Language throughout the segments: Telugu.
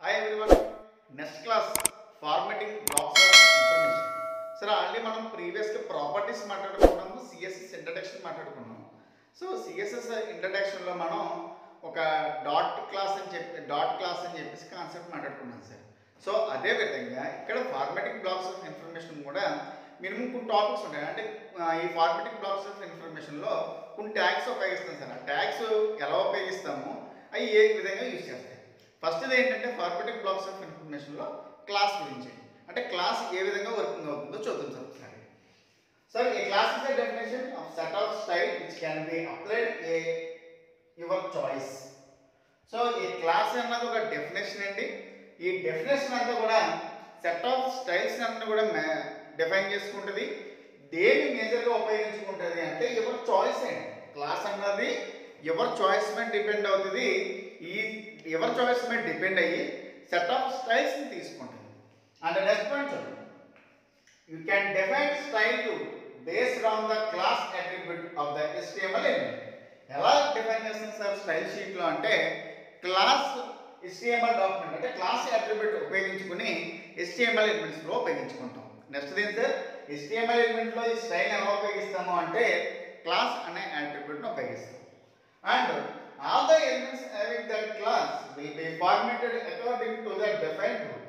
Hi everyone. Next class formatting blocks of information. Sir, already మనం ప్రీవియస్గా ప్రాపర్టీస్ మాట్లాడుకున్నాము, సిఎస్ఎస్ ఇంట్రడక్షన్ మాట్లాడుకున్నాము. సో సిఎస్ఎస్ ఇంట్రడక్షన్లో మనం ఒక డాట్ క్లాస్ అని చెప్పేసి కాన్సెప్ట్ మాట్లాడుకున్నాం సార్. సో అదే విధంగా ఇక్కడ ఫార్మాటింగ్ బ్లాక్స్ ఆఫ్ ఇన్ఫర్మేషన్ కూడా మినిమం కొన్ని టాపిక్స్ ఉంటాయి. అంటే ఈ ఫార్మాటింగ్ బ్లాక్స్ ఆఫ్ ఇన్ఫర్మేషన్లో కొన్ని ట్యాగ్స్ ఉపయోగిస్తాం సార్. ఆ ట్యాగ్స్ ఎలా ఉపయోగిస్తామో అవి ఏ విధంగా యూజ్ చేస్తాం. ఫస్ట్ ఏంటంటే ఫార్మాటింగ్ బ్లాక్స్ ఆఫ్ ఇన్ఫర్మేషన్లో క్లాస్ గురించి, అంటే క్లాస్ ఏ విధంగా వర్కింగ్ అవుతుందో చూద్దాం సార్ ఒకసారి. Sir A class is the definition of set of style which can be applied your choice. So ఈ క్లాస్ అన్నది ఒక డెఫినేషన్ అండి. ఈ డెఫినేషన్ అంతా కూడా సెట్ ఆఫ్ స్టైల్స్ అన్నీ కూడా డిఫైన్ చేసుకుంటుంది. దేని మేజర్గా ఉపయోగించుకుంటుంది అంటే యువర్ చాయిస్ అండి. క్లాస్ అన్నది యువర్ చాయిస్ మీద డిపెండ్ అవుతుంది. ఈ యువర్ చాయిస్ మీద డిపెండ్ అయ్యి సెట్ ఆఫ్ స్టైల్స్ని తీసుకుంటుంది. అండ్ నెక్స్ట్ పాయింట్ చూడండి, you can define style to based on the class attribute of the HTML element. ఎలా డిఫైన్ చేస్తుంది సార్ స్టైల్ షీట్లో అంటే క్లాస్ HTML డాక్యుమెంట్ అంటే క్లాస్ అట్రిబ్యూట్ ఉపయోగించుకుని HTML ఎలిమెంట్స్లో ఉపయోగించుకుంటాం. నెక్స్ట్ ఏంటి సార్, HTML ఎలిమెంట్లో ఈ స్టైల్ ఎలా ఉపయోగిస్తాము అంటే క్లాస్ అనే అట్రిబ్యూట్ను ఉపయోగిస్తాం. And all the elements having that class will be formatted according to the defined rule.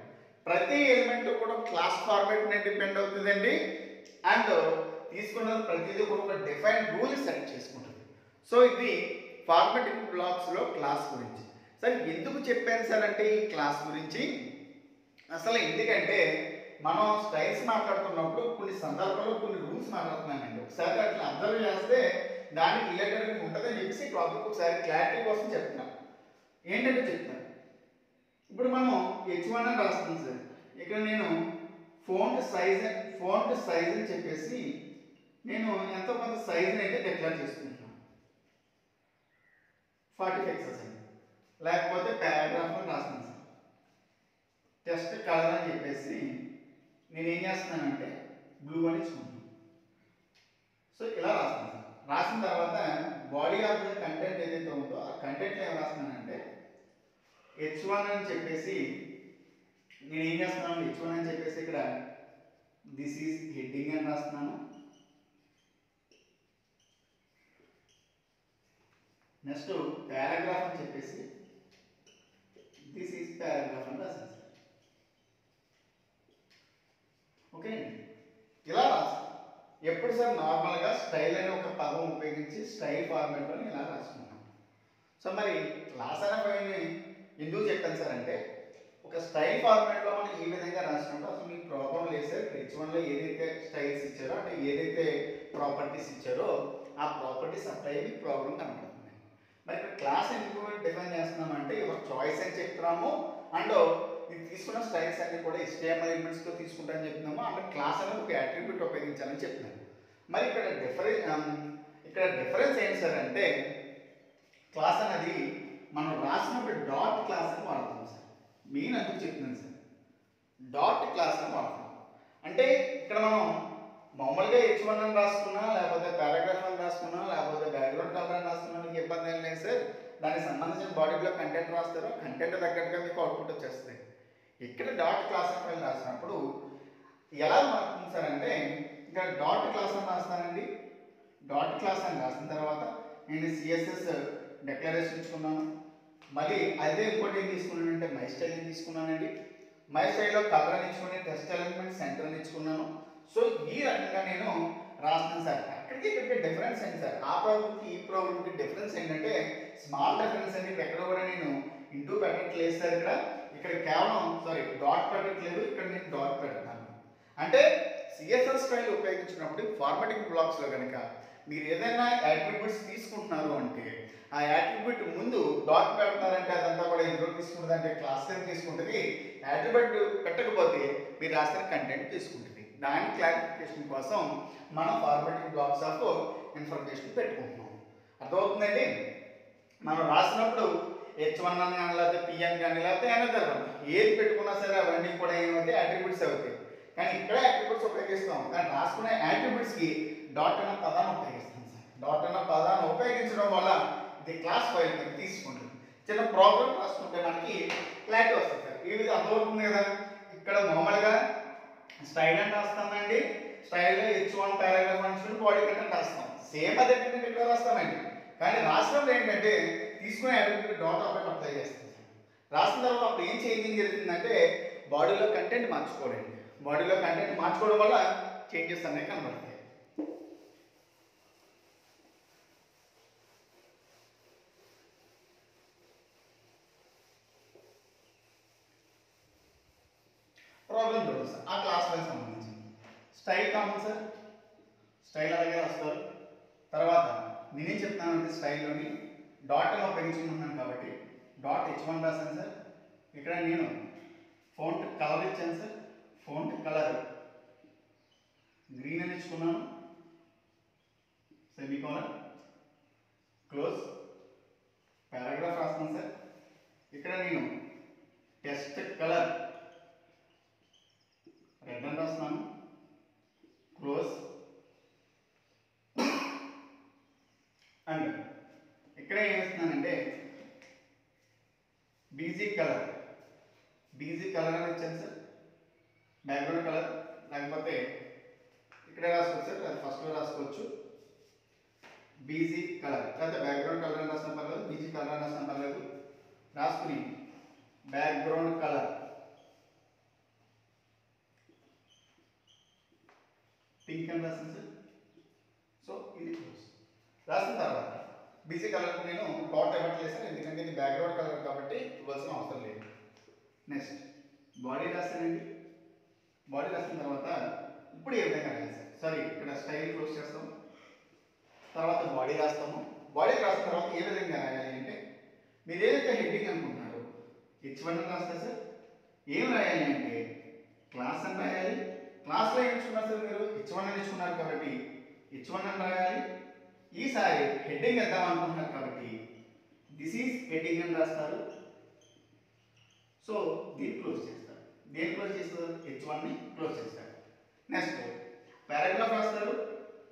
ప్రతి ఎలిమెంట్ కూడా క్లాస్ ఫార్మాట్ మీద డిపెండ్ అవుతుందండి. అండ్ తీసుకున్న ప్రతిదీ కూడా ఒక డిఫైన్డ్ రూల్ సెట్ చేసుకుంటుంది. సో ఇది ఫార్మాటింగ్ బ్లాక్స్లో క్లాస్ గురించి. సార్ ఎందుకు చెప్పాను సార్ అంటే ఈ క్లాస్ గురించి అసలు ఎందుకంటే మనం స్టైల్స్ మాట్లాడుతున్నప్పుడు కొన్ని సందర్భాల్లో కొన్ని రూల్స్ మాట్లాడుతున్నామండి. ఒకసారి అట్లా అబ్జర్వ్ చేస్తే దానికి రిలేటెడ్ ఉంటుందని చెప్పేసి టాపిక్ ఒకసారి క్లారిటీ కోసం చెప్తున్నాను. ఏంటంటే చెప్తాను, ఇప్పుడు మనం H1 అని రాస్తున్నాం సార్. ఇక్కడ నేను ఫోంట్ సైజ్ అని చెప్పేసి నేను ఎంతో కొంత సైజ్ని అయితే డిక్లేర్ చేసుకుంటున్నాను. 40 పిక్సెల్స్ అండి. లేకపోతే పారాగ్రాఫ్ అని రాస్తున్నాను సార్. టెక్స్ట్ కలర్ అని చెప్పేసి నేను ఏం చేస్తున్నానంటే బ్లూ అని ఇచ్చుకుంటున్నాను. సో ఇలా రాస్తున్నాను సార్. రాసిన తర్వాత బాడీ ఆఫ్ ద కంటెంట్ ఏదైతే ఉందో ఆ కంటెంట్లో ఏం రాస్తున్నానంటే H1 అని చెప్పేసి నేను ఏం చేస్తున్నాను, H1 అని చెప్పేసి ఇక్కడ దిస్ ఈజ్ హెడ్డింగ్ అని రాస్తున్నాను. నెక్స్ట్ పారాగ్రాఫ్ అని చెప్పేసి దిస్ ఈజ్ పారాగ్రాఫ్ అని రాస్తాను సార్. ఓకే అండి, ఇలా రాస్తాను. ఎప్పుడు సార్ నార్మల్గా స్టైల్ అనే ఒక పదం ఉపయోగించి స్టైల్ ఫార్మాట్లో ఇలా రాసుకున్నాం. సో మరి క్లాస్ అనే పైన ఎందుకు చెప్పాను సార్ అంటే ఒక స్టైల్ ఫార్మాట్లో మనం ఈ విధంగా రాసినప్పుడు అసలు మీకు ప్రాబ్లం లేదు సార్. H1లో ఏదైతే స్టైల్స్ ఇచ్చారో అంటే ఏదైతే ప్రాపర్టీస్ ఇచ్చారో ఆ ప్రాపర్టీస్ అప్లై మీకు ప్రాబ్లం కనపడుతుంది. మరి ఇక్కడ క్లాస్ ఎందుకు డిఫైన్ చేస్తున్నామంటే యువర్ చాయిస్ అని చెప్తున్నాము. అండ్ ఇది తీసుకున్న స్టైల్స్ అన్ని కూడా HTML ఎలిమెంట్స్తో తీసుకుంటామని చెప్తున్నాము. అంటే క్లాస్ అనేది ఒక అట్రిబ్యూట్ ఉపయోగించాలని చెప్తున్నాము. మరి ఇక్కడ డిఫరెన్స్ ఏంటి సార్ అంటే క్లాస్ అనేది మనం రాసినప్పుడు డాట్ క్లాస్ అని వాడతాం సార్. మెయిన్ అందుకు చెప్తున్నాను సార్, డాట్ క్లాస్ అని వాడతాం. అంటే ఇక్కడ మనం మామూలుగా H1 అని రాసుకున్నా లేకపోతే పారాగ్రాఫ్ అని రాసుకున్నా లేకపోతే బ్యాక్గ్రౌండ్ కలర్ అని రాసుకున్నా మీకు ఇబ్బంది ఏం లేదు సార్. దానికి సంబంధించిన బాడీలో కంటెంట్ రాస్తారు, కంటెంట్ తగ్గట్టుగా మీకు అవుట్పుట్ వచ్చేస్తుంది. ఇక్కడ డాట్ క్లాస్ అని రాసినప్పుడు ఎలా మారుతుంది సార్ అంటే ఇక్కడ డాట్ క్లాస్ అని రాస్తానండి. డాట్ క్లాస్ అని రాసిన తర్వాత నేను CSS డిక్లరేషన్ ఇచ్చుకున్నాను. మళ్ళీ అదే ఇంకోటి ఏం తీసుకున్నానంటే మై స్టైల్ తీసుకున్నానండి. మై స్టైల్లో కలర్ అని ఇచ్చుకుని టెక్స్ట్ ఎలిమెంట్ సెంటర్ అని ఇచ్చుకున్నాను. సో ఈ రకంగా నేను రాస్తాను సార్. అక్కడికి ఇక్కడికి డిఫరెన్స్ ఏంటి సార్, ఆ ప్రాబ్లంకి ఈ ప్రాబ్లంకి డిఫరెన్స్ ఏంటంటే స్మాల్ డిఫరెన్స్ అండి. ఎక్కడ కూడా నేను ఇంటూ పెట్టట్లేదు సార్. ఇక్కడ కేవలం డాట్ పెట్టట్లేదు, ఇక్కడ నేను డాట్ పెడతాను. అంటే CSS స్టైల్ ఉపయోగించినప్పుడు ఫార్మాటింగ్ బ్లాక్స్లో కనుక మీరు ఏదైనా యాట్రిబ్యూట్స్ తీసుకుంటున్నారు అంటే ఆ యాట్రిబ్యూట్ ముందు డాట్ పెడతారంటే అదంతా కూడా ఎందులో తీసుకుంటుంది అంటే క్లాస్ కింద తీసుకుంటుంది. యాట్రిబ్యూట్ పెట్టకపోతే మీరు రాసిన కంటెంట్ తీసుకుంటుంది. దాని క్లారిఫికేషన్ కోసం మనం ఫార్మాటింగ్ బ్లాక్స్ ఆఫ్ ఇన్ఫర్మేషన్ పెట్టుకుంటున్నాం. అర్థమవుతుందండి. మనం రాసినప్పుడు H1 అని కానీ లేకపోతే PN కానీ లేకపోతే అనదర్ వన్ ఏది పెట్టుకున్నా సరే అవన్నీ కూడా ఏమైతే యాట్రిబ్యూట్స్ అవుతాయి. కానీ ఇక్కడ యాట్రిబ్యూట్స్ ఉపయోగిస్తాం, కానీ రాసుకునే యాట్రిబ్యూట్స్కి డాట్ అన్న పదాన్ని ఉపయోగిస్తాం సార్. డాట్ అన్న పదాన్ని ఉపయోగించడం వల్ల ఇది క్లాస్ ఫైల్ తీసుకుంటుంది. చిన్న ప్రాబ్లం రాసుకుంటే మనకి క్లారిటీ వస్తుంది సార్. ఇది అర్థమవుతుంది కదా. ఇక్కడ మామూలుగా స్టైల్ అని రాస్తామండి, స్టైల్ H1 పారాగ్రాఫ్ అని బాడీ కంటెంట్ రాస్తాం. సేమ్ అదే కంటెంట్ ఇక్కడ రాస్తామండి. కానీ రాసినప్పుడు ఏంటంటే తీసుకునే అట్రిబ్యూట్ డాట్ ఆపరేట్ అప్లై చేస్తాం. రాసిన తర్వాత అప్పుడు ఏం చేంజింగ్ జరుగుతుందంటే బాడీలో కంటెంట్ మార్చుకోవడం. బాడీలో కంటెంట్ మార్చుకోవడం వల్ల చేంజెస్ అనేవి కనబడతాయి. ప్రాబ్లం చూడండి సార్, ఆ క్లాస్ వైజ్ సంబంధించి స్టైల్ కామన్ సార్, స్టైల్ అలాగే రాస్తారు. తర్వాత నేనేం చెప్తానంటే స్టైల్లోని డాట్ అని ఉపయోగించుకుంటున్నాను కాబట్టి డాట్ H1 రాశాను సార్. ఇక్కడ నేను ఫాంట్ కలర్ ఇచ్చాను సార్, ఫాంట్ కలర్ గ్రీన్ అని ఇచ్చుకున్నాను, సెమీకోలన్ క్లోజ్, పారాగ్రాఫ్ రాస్తాను సార్. ఇక్కడ నేను టెక్స్ట్ కలర్ రెడ్ అని రాస్తున్నాను, క్లోజ్. అండ్ ఇక్కడ ఏం వేస్తున్నానంటే బీజీ కలర్ అని ఇచ్చాను సార్, బ్యాక్గ్రౌండ్ కలర్. లేకపోతే ఇక్కడే రాసుకోవచ్చు సార్, అది ఫస్ట్లో రాసుకోవచ్చు బీజీ కలర్. లేకపోతే బ్యాక్గ్రౌండ్ కలర్ అని రాసిన పర్లేదు, బీజీ కలర్ అని రాసిన పర్లేదు. రాసుకుని బ్యాక్గ్రౌండ్ కలర్ పింక్ అని రాసింది సార్. సో ఇది రాసిన తర్వాత బీసీ కలర్ నేను డాట్ ఇవ్వట్లేదు సార్, ఎందుకంటే ఇది బ్యాక్గ్రౌండ్ కలర్ కాబట్టి ఇవ్వాల్సిన అవసరం లేదు. Next body రాస్తానండి. బాడీ రాసిన తర్వాత ఇప్పుడు ఏ విధంగా రాయాలి సార్, సారీ ఇక్కడ స్టైల్ క్లోజ్ చేస్తాము, తర్వాత బాడీ రాస్తాము. బాడీ రాసిన తర్వాత ఏ విధంగా రాయాలి అంటే మీరు ఏదైతే హెడ్డింగ్ అనుకుంటున్నారో H1 అని రాస్తారు సార్. ఏం రాయాలి అంటే క్లాస్ అని రాయాలి. క్లాస్లో ఏం ఇచ్చుకున్నారు సార్, మీరు H1 అని ఇచ్చుకున్నారు కాబట్టి H1 అని రాయాలి. ఈసారి హెడ్డింగ్ వేద్దాం అనుకుంటున్నారు కాబట్టి దిస్ ఈజ్ హెడ్డింగ్ అని రాస్తారు. సో దీన్ని క్లోజ్ చేస్తారు. దేన్ని క్లోజ్ చేస్తారు, H1ని క్లోజ్ చేస్తారు. నెక్స్ట్ పారాగ్రాఫ్ రాస్తారు.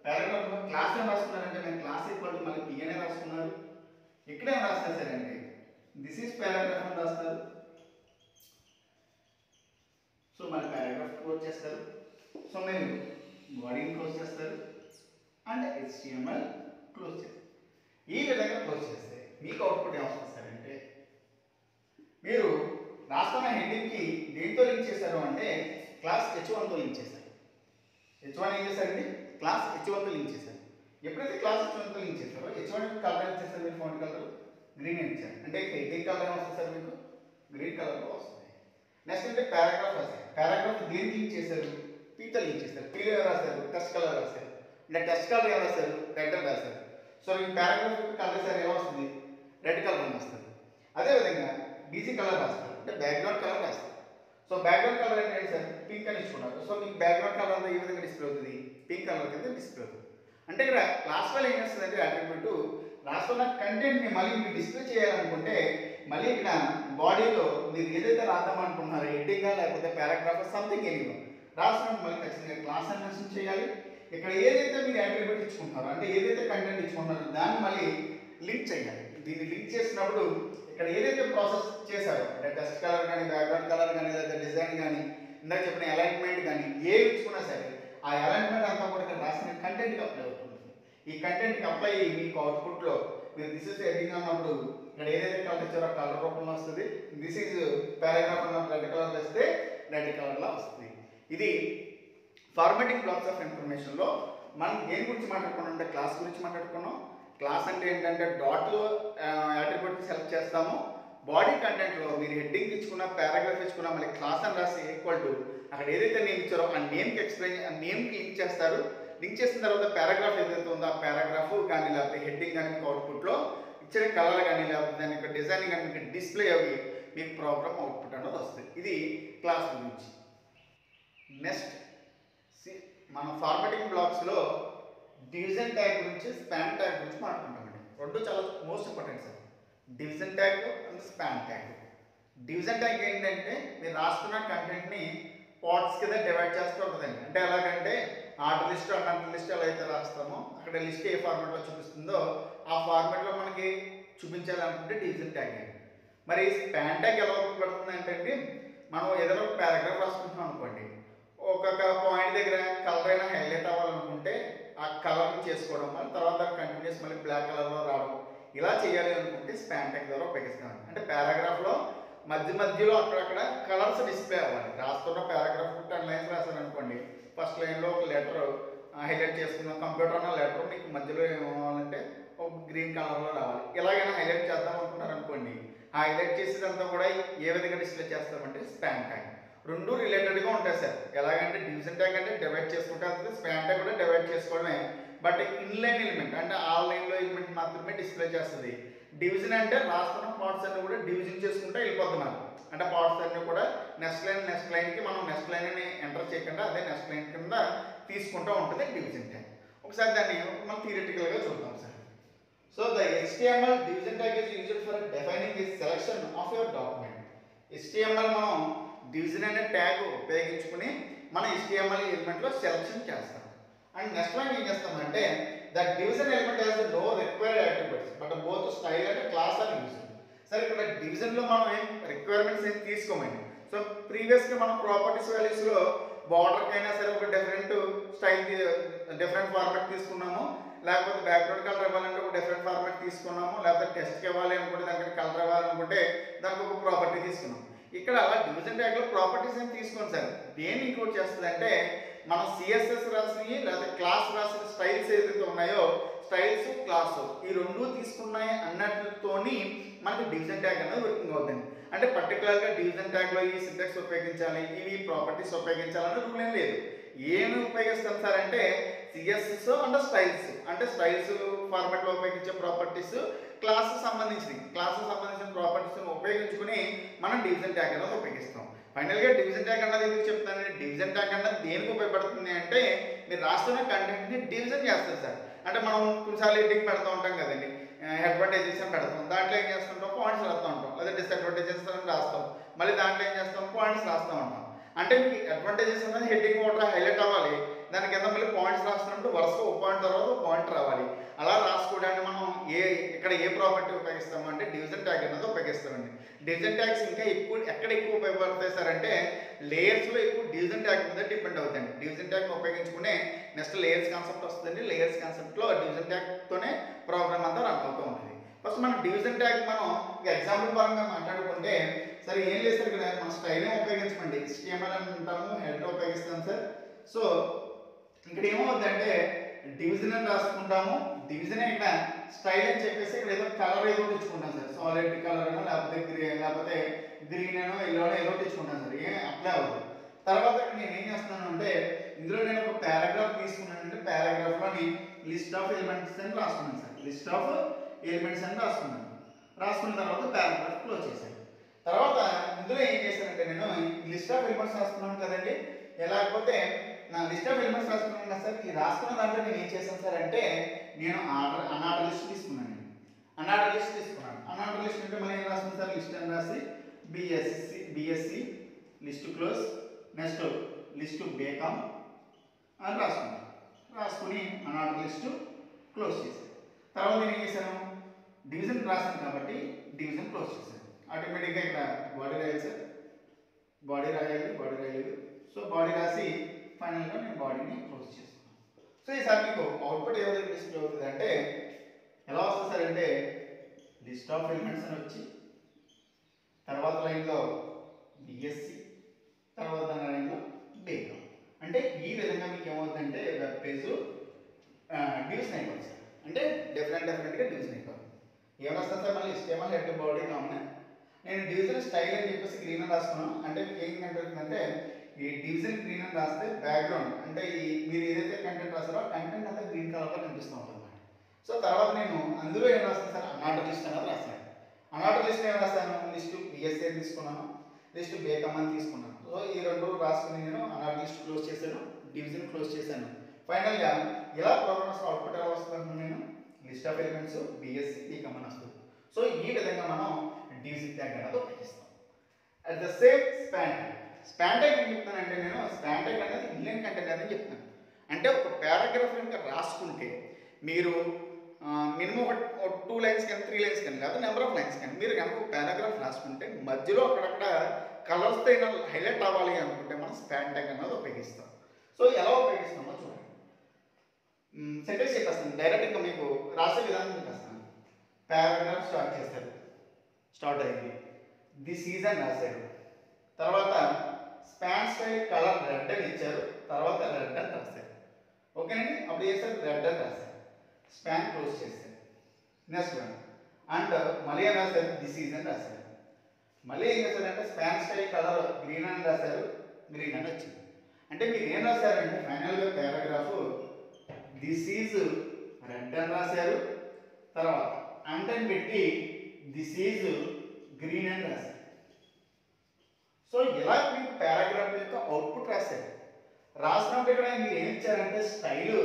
పారాగ్రాఫ్ క్లాస్ అని రాసుకున్నారంటే నేను క్లాస్ ఈక్వల్ టు మళ్ళీ పిఎన్ఏ రాసుకున్నారు. ఇక్కడే రాస్తారు సార్ అంటే దిస్ ఈజ్ పారాగ్రాఫ్ అని రాస్తారు. సో మళ్ళీ పారాగ్రాఫ్ క్లోజ్ చేస్తారు. సో మీరు బాడీని క్లోజ్ చేస్తారు అండ్ HTML క్లోజ్ చేస్తారు. ఈ విధంగా క్లోజ్ చేస్తే మీకు అవుట్పుట్ ఏమొస్తుంది సార్ అంటే మీరు రాస్తున్న హెడ్డింగ్కి దేంతో లింక్ చేశారు అంటే క్లాస్ H1తో లింక్ చేశారు. H1 ఏం చేశారండి, క్లాస్ H1తో లింక్ చేశారు. ఎప్పుడైతే క్లాస్ H1తో లింక్ చేశారో H1 కలర్ ఏం చేస్తారు, మీరు ఫాంట్ కలర్ గ్రీన్ ఇచ్చారు అంటే హెడ్డింగ్ కలర్ ఏమొస్తుంది సార్, మీకు గ్రీన్ కలర్లో వస్తుంది. నెక్స్ట్ అంటే పారాగ్రాఫ్ రాశారు. పారాగ్రాఫ్ దేనికి లింక్ చేశారు, పీతో లింక్ చేశారు. పీలో రాశారు టెక్స్ట్ కలర్ రాశారు, ఇలా టెక్స్ట్ కలర్ ఏం రాశారు, రెడ్ అని రాశారు. సో ఈ పారాగ్రాఫ్ కలర్ సార్ ఏమొస్తుంది, రెడ్ కలర్ అని వస్తుంది. అదేవిధంగా బీజీ కలర్ రాస్తారు అంటే బ్యాక్గ్రౌండ్ కలర్ రాస్తారు. సో బ్యాక్గ్రౌండ్ కలర్ అంటే ఏంటి సార్, పింక్ అని ఇచ్చుకున్నారు. సో మీకు బ్యాక్గ్రౌండ్ కలర్ అంతా ఏ విధంగా డిస్ప్లే అవుతుంది, పింక్ కలర్ కింద డిస్ప్లే అవుతుంది. అంటే ఇక్కడ క్లాస్ వల్ల ఏం చేస్తుందంటే అట్రిబ్యూట్ రాస్తున్న కంటెంట్ని మళ్ళీ మీరు డిస్ప్లే చేయాలనుకుంటే మళ్ళీ ఇక్కడ బాడీలో మీరు ఏదైతే రాద్దాం అనుకుంటున్నారో హెడ్డింగ్గా లేకపోతే పారాగ్రాఫ్ సంథింగ్ ఎనీవో రాసినప్పుడు మళ్ళీ ఖచ్చితంగా క్లాస్ అని మెన్షన్ చేయాలి. ఇక్కడ ఏదైతే మీరు అట్రిబ్యూట్ ఇచ్చుకుంటున్నారో అంటే ఏదైతే కంటెంట్ ఇచ్చుకుంటున్నారో దాన్ని మళ్ళీ లింక్ చేయాలి. దీన్ని లింక్ చేసినప్పుడు ఇక్కడ ఏదైతే ప్రాసెస్ చేశారో అంటే టెక్స్ట్ కలర్ కానీ బ్యాక్గ్రౌండ్ కలర్ కానీ లేదా డిజైన్ కానీ ఇందాక చెప్పిన అలైన్మెంట్ కానీ ఏ ఇచ్చుకున్నా సరే ఆ అలైన్మెంట్ అంతా కూడా ఇక్కడ రాసిన కంటెంట్కి అప్లై అవుతుంది. ఈ కంటెంట్కి అప్లై అయ్యి మీకు అవుట్పుట్లో మీరు దిస్ ఇస్ హెడ్డింగ్ అన్నప్పుడు ఇక్కడ ఏదైతే కలర్ ఇచ్చారో కలర్ రూపంలో వస్తుంది. దిస్ ఈజ్ పారాగ్రాఫ్ అన్నప్పుడు రెడ్ కలర్లో వస్తే రెడ్ కలర్లో వస్తుంది. ఇది ఫార్మాటింగ్ బ్లాక్స్ ఆఫ్ ఇన్ఫర్మేషన్లో మనం దేని గురించి మాట్లాడుకున్నాం అంటే క్లాస్ గురించి మాట్లాడుకున్నాం. క్లాస్ అంటే ఏంటంటే డాట్లో అట్రిబ్యూట్ సెలెక్ట్ చేస్తాము. బాడీ కంటెంట్లో మీరు హెడ్డింగ్ ఇచ్చుకున్న పారాగ్రాఫ్ ఇచ్చుకున్న మళ్ళీ క్లాస్ అని రాసి ఈక్వల్ టు అక్కడ ఏదైతే నేమ్ ఇచ్చారో ఆ నేమ్కి నేమ్కి లింక్ చేస్తారు. లింక్ చేసిన తర్వాత పారాగ్రాఫ్ ఏదైతే ఉందో ఆ పారాగ్రాఫ్ కానీ లేకపోతే హెడ్డింగ్ కానీ మీకు అవుట్పుట్లో ఇచ్చిన కలర్ కానీ లేకపోతే దాని యొక్క డిజైన్ కానీ మీకు డిస్ప్లే అవి మీకు ప్రోగ్రామ్ అవుట్పుట్ అనేది వస్తుంది. ఇది క్లాస్ గురించి. నెక్స్ట్ మన ఫార్మాటింగ్ బ్లాక్స్లో డివిజన్ ట్యాగ్ గురించి స్పాన్ ట్యాగ్ గురించి మాట్లాడుకుంటామండి. రెండు చాలా most important sir, division tag and span tag. Division tag ఏంటంటే మీరు రాస్తున్న కంటెంట్ని పార్ట్స్ కింద డివైడ్ చేస్తూ ఉంటుందండి. అంటే ఎలాగంటే ఆర్డర్ లిస్ట్ అన్ఆర్డర్ లిస్ట్ ఎలా అయితే రాస్తామో అక్కడ లిస్ట్ ఏ ఫార్మాట్లో చూపిస్తుందో ఆ ఫార్మాట్లో మనకి చూపించాలనుకుంటే డివిజన్ ట్యాగ్ అండి. మరి స్పాన్ ట్యాగ్ ఎలా ఉపయోగపడుతుంది అంటే మనం ఏదైనా ఒక పారాగ్రాఫ్ రాసుకుంటున్నాం అనుకోండి, ఒక్కొక్క పాయింట్ దగ్గర కలర్ అయినా హైలైట్ అవ్వాలనుకుంటే ఆ కలర్ని చేసుకోవడం, మళ్ళీ తర్వాత కంటిన్యూస్ మళ్ళీ బ్లాక్ కలర్లో రావడం, ఇలా చేయాలి అనుకుంటే స్పాన్ టెక్ ద్వారా ఉపయోగిస్తాం. అంటే పారాగ్రాఫ్లో మధ్యలో అక్కడక్కడ కలర్స్ డిస్ప్లే అవ్వాలి. రాస్తున్న పారాగ్రాఫ్ 10 లైన్స్ రాశారు అనుకోండి, ఫస్ట్ లైన్లో ఒక లెటర్ హైలైట్ చేసుకున్నాం, కంప్యూటర్ అన్న లెటర్ మీకు మధ్యలో ఏమవ్వాలంటే ఒక గ్రీన్ కలర్లో రావాలి. ఎలాగైనా హైలైట్ చేద్దాం అనుకున్నారు అనుకోండి, హైలైట్ చేసేదంతా కూడా ఏ విధంగా డిస్ప్లే చేస్తామంటే స్పాన్ ట్యాగ్. రెండు రిలేటెడ్గా ఉంటాయి సార్. ఎలాగంటే డివిజన్ ట్యాగ్ అంటే డివైడ్ చేసుకుంటే వస్తుంది, స్పాన్ ట్యాగ్ కూడా డివైడ్ చేసుకోవడమే. బట్ ఇన్లైన్ ఎలిమెంట్ అంటే ఆ లైన్లో ఎలిమెంట్ మాత్రమే డిస్ప్లే చేస్తుంది. డివిజన్ అంటే రాస్తున్న పార్ట్స్ అన్ని కూడా డివిజన్ చేసుకుంటే వెళ్ళిపోద్ది మనం. అంటే పార్ట్స్ అన్ని కూడా నెక్స్ట్ లైన్కి మనం నెక్స్ట్ లైన్ అని ఎంటర్ చేయకుండా అదే నెక్స్ట్ లైన్ కింద తీసుకుంటూ ఉంటుంది డివిజన్ ట్యాగ్. ఒకసారి దాన్ని మనం థియరిటికల్గా చూద్దాం sir. So the HTML division tag is used for defining the selection of your document. HTML మనం డివిజన్ అనే ట్యాగ్ ఉపయోగించుకుని మన HTML ఎలిమెంట్లో సెలెక్షన్ చేస్తాం. అండ్ నెక్స్ట్ లైన్ ఏం చేస్తామంటే the division element has no required attributes but both style and class are used. సరే, ఇక్కడ డివిజన్లో మనం ఏం రిక్వైర్మెంట్స్ ఏం తీసుకోమండి. సో ప్రీవియస్గా మనం ప్రాపర్టీస్ వాల్యూస్లో బార్డర్కి అయినా సరే ఒక డిఫరెంట్ స్టైల్ డిఫరెంట్ ఫార్మాట్ తీసుకున్నాము, లేకపోతే బ్యాక్గ్రౌండ్ కలర్ ఇవ్వాలంటే ఒక డిఫరెంట్ ఫార్మాట్ తీసుకున్నాము, లేకపోతే టెక్స్ట్కి ఇవ్వాలి అనుకుంటే దానికి కలర్ ఇవ్వాలనుకుంటే దానికి ఒక ప్రాపర్టీ తీసుకున్నాం. ఇక్కడ డివిజన్ ట్యాగ్లో ప్రాపర్టీస్ ఏం తీసుకోండి సార్. దేన్ని ఇంక్లూడ్ చేస్తుంది అంటే మనం CSS రాసినవి లేదా క్లాస్ రాసిన స్టైల్స్ ఏదైతే ఉన్నాయో స్టైల్స్ క్లాస్ ఈ రెండు తీసుకున్నాయి అన్నట్లతోని మనకి డివిజన్ ట్యాగ్ అనేది వర్కింగ్ అవుతుంది. అంటే పర్టికులర్గా డివిజన్ ట్యాగ్లో ఈ సింటాక్స్ ఉపయోగించాలి, ఇవి ప్రాపర్టీస్ ఉపయోగించాలని రూల్ ఏం లేదు. ఏమి ఉపయోగిస్తాం సార్ అంటే CSS అండ్ స్టైల్స్, అంటే స్టైల్స్ ఫార్మాట్లో ఉపయోగించే ప్రాపర్టీస్, క్లాస్ సంబంధించిన ప్రాపర్టీస్ని ఉపయోగించుకుని మనం డివిజన్ ట్యాగ్ అనేది ఉపయోగిస్తాం. ఫైనల్గా డివిజన్ ట్యాగ్ అన్నది ఎందుకు చెప్తానంటే డివిజన్ ట్యాగ్ అన్నది దేనికి ఉపయోగపడుతుంది అంటే మీరు రాస్తున్న కంటెంట్ని డివిజన్ చేస్తారు సార్. అంటే మనం కొన్నిసార్లు ఎడిటింగ్ పెడతా ఉంటాం కదండి, అడ్వాంటేజెస్ అని పెడతాం, దాంట్లో ఏం చేస్తుంటాం పాయింట్స్ రాస్తూ ఉంటాం, లేదా డిసడ్వాంటేజెస్ అని రాస్తాం, మళ్ళీ దాంట్లో ఏం చేస్తాం పాయింట్స్ రాస్తూ ఉంటాం. అంటే మీకు అడ్వాంటేజెస్ అనేది హెడ్డింగ్ ఒకటి హైలైట్ అవ్వాలి, దాని కింద మళ్ళీ పాయింట్స్ రాస్తున్నట్టు వరుసగా ఒక పాయింట్ తర్వాత ఒక పాయింట్ రావాలి. అలా రాసుకోవడానికి మనం ఇక్కడ ఏ ప్రాపర్టీ ఉపయోగిస్తాము అంటే డివిజన్ ట్యాగ్ అనేది ఉపయోగిస్తామండి. డివిజన్ ట్యాగ్స్ ఇంకా ఎక్కడ ఎక్కువ ఉపయోగపడతాయి సార్ అంటే లేయర్స్లో ఎక్కువ డివిజన్ ట్యాగ్ మీద డిపెండ్ అవుతాయండి. డివిజన్ ట్యాగ్ని ఉపయోగించుకునే నెక్స్ట్ లేయర్స్ కాన్సెప్ట్ వస్తుందండి. లేయర్స్ కాన్సెప్ట్లో డివిజన్ ట్యాగ్తోనే ప్రోగ్రామ్ అంతా రన్ అవుతూ ఉంటుంది. ఫస్ట్ మనం డివిజన్ ట్యాగ్ మనం ఎగ్జాంపుల్ పరంగా మాట్లాడుకుంటే సరే ఏం లేదు సార్, ఇక్కడ మన స్టైల్ ఉపయోగించమండి, HTML అని ఉంటాము, హెడ్ ఉపయోగిస్తాం సార్. సో ఇక్కడ ఏమవుతుందంటే డివిజన్ అని రాసుకుంటాము, డివిజన్ ఇక్కడ స్టైల్ అని చెప్పేసి ఇక్కడ ఏదో కలర్ ఏదో తెచ్చుకుంటాం సార్, సాలిడ్ కలర్ అనో లేకపోతే గ్రీన్ అనో ఎల్లోనో ఏదో తెచ్చుకుంటాం సార్, ఏం అప్లై అవ్వదు. తర్వాత ఇక్కడ నేను ఏం చేస్తున్నాను అంటే ఇందులో నేను ఒక పారాగ్రాఫ్ తీసుకున్నానంటే పారాగ్రాఫ్లోని లిస్ట్ ఆఫ్ ఎలిమెంట్స్ అని రాసుకున్నాను సార్, లిస్ట్ ఆఫ్ ఎలిమెంట్స్ అని రాసుకున్న తర్వాత పారాగ్రాఫ్ క్లోజ్ చేశాను. తర్వాత ఇందులో ఏం చేశానంటే నేను లిస్ట్ ఆఫ్ ఎలిమెంట్స్ రాసుకున్నాను కదండి, లేకపోతే నా లిస్ట్ ఆఫ్ ఎలిమెంట్స్ రాసుకున్నాను కదా సార్, ఈ రాసుకున్న దాంట్లో నేను ఏం చేశాను సార్ అంటే నేను అనార్డర్ లిస్ట్ తీసుకున్నాను. అనార్డర్ లిస్ట్ అంటే మళ్ళీ ఏం రాసుకున్నాను సార్, లిస్ట్ అని రాసి BSc list close, next list బేకామ్ అని రాసుకుని అనార్డర్ లిస్ట్ క్లోజ్ చేశాను. తర్వాత నేను ఏం చేశాను డివిజన్ రాశాను కాబట్టి డివిజన్ క్లోజ్ చేశాను. ఆటోమేటిక్గా ఇక్కడ బాడీ రాయాలి సార్, బాడీ రాయలేదు. సో బాడీ రాసి ఫైనల్గా నేను బాడీని క్లోజ్ చేస్తున్నాను. సో ఈసారి మీకు అవుట్పుట్ ఏ విధంగా డిస్ప్లే అవుతుంది అంటే ఎలా వస్తుంది సార్ అంటే లిస్ట్ ఆఫ్ ఎలిమెంట్స్ అని వచ్చి తర్వాత లైన్లో బిఎస్సి, తర్వాత లైన్లో బేకామ్. అంటే ఈ విధంగా మీకు ఏమవుతుందంటే వెబ్ పేజ్ డివిజన్ అయిపోతుంది సార్. అంటే డిఫరెంట్గా డివిజన్ అయిపోతుంది. ఏమొస్తుంది సార్ మళ్ళీ HTML హెడ్ బాడీ కామన్. నేను డివిజన్ స్టైల్ అని చెప్పేసి గ్రీన్ అని రాసుకున్నాను. అంటే మీకు ఏం కనిపిస్తుందంటే ఈ డివిజన్ గ్రీన్ అని రాస్తే బ్యాక్గ్రౌండ్ అంటే మీరు ఏదైతే కంటెంట్ రాస్తారో ఆ కంటెంట్ అంతా గ్రీన్ కలర్లో కనిపిస్తూ ఉంటుంది అన్నమాట. సో తర్వాత నేను అందులో ఏం రాస్తాను సార్ అనార్డర్ లిస్ట్ అనేది రాస్తాను. అనార్డర్ లిస్ట్ ఏం రాస్తాను, లిస్ట్ బిఎస్ఏ తీసుకున్నాను, లిస్ట్ బేకమ్ అని తీసుకున్నాను. సో ఈ రెండు రాసుకుని నేను అనార్డర్ లిస్ట్ క్లోజ్ చేశాను, డివిజన్ క్లోజ్ చేశాను. ఫైనల్గా ఇలా ప్రోగ్రామ్స్ అవుట్పుట్ ఎలా వస్తుంది, నేను list of elements BSc Beckham అని వస్తుంది. సో ఈ విధంగా మనం డివిజన్ ట్యాగ్ అనేది ఉపయోగిస్తాం. At the same span tag ఏం చెప్తానంటే నేను స్పాన్ ట్యాగ్ అనేది ఇన్లైన్ కంటెంట్ అని చెప్తాను. అంటే ఒక పారాగ్రాఫ్ కనుక రాసుకుంటే మీరు మినిమం ఒక 2 లైన్స్ కానీ 3 లైన్స్ కానీ లేదా నెంబర్ ఆఫ్ లైన్స్ కానీ మీరు కనుక ఒక పారాగ్రాఫ్ రాసుకుంటే మధ్యలో అక్కడక్కడ కలర్స్తో అయినా హైలైట్ అవ్వాలి అనుకుంటే మనం స్పాన్ ట్యాగ్ అన్నది ఉపయోగిస్తాం. సో ఎలా ఉపయోగిస్తామో చూడండి. సెంటెన్స్ చెప్పేస్తాను డైరెక్ట్గా, మీకు రాసే విధానం చెప్పేస్తాను. పారాగ్రాఫ్ స్టార్ట్ చేస్తారు, స్టార్ట్ అయింది, దిస్ ఈజ్ అని రాశారు, తర్వాత స్పాన్ స్టైల్ కలర్ రెడ్ అని ఇచ్చారు, తర్వాత రెడ్ అని రాశారు. ఓకేనండి, అప్పుడు చేస్తారు రెడ్ అని రాశారు, స్పాన్ క్లోజ్ చేశారు. నెక్స్ట్ వన్ అండ్ మళ్ళీ ఏం రాశారు, దిస్ ఈజ్ అని రాశారు. మళ్ళీ ఏం చేశారంటే స్పాన్ స్టైల్ కలర్ గ్రీన్ అని రాశారు, గ్రీన్ అని వచ్చింది. అంటే మీరు ఏం రాశారంటే ఫైనల్గా పారాగ్రాఫ్ దిస్ ఈజ్ రెడ్ అని రాశారు, తర్వాత అంటని పెట్టి దిస్ ఈజ్ గ్రీన్ అని రాశారు. సో ఇలా మీకు పారాగ్రాఫ్ యొక్క అవుట్పుట్ రాశారు. రాసినప్పుడు ఇక్కడ మీరు ఏమి ఇచ్చారంటే స్టైల్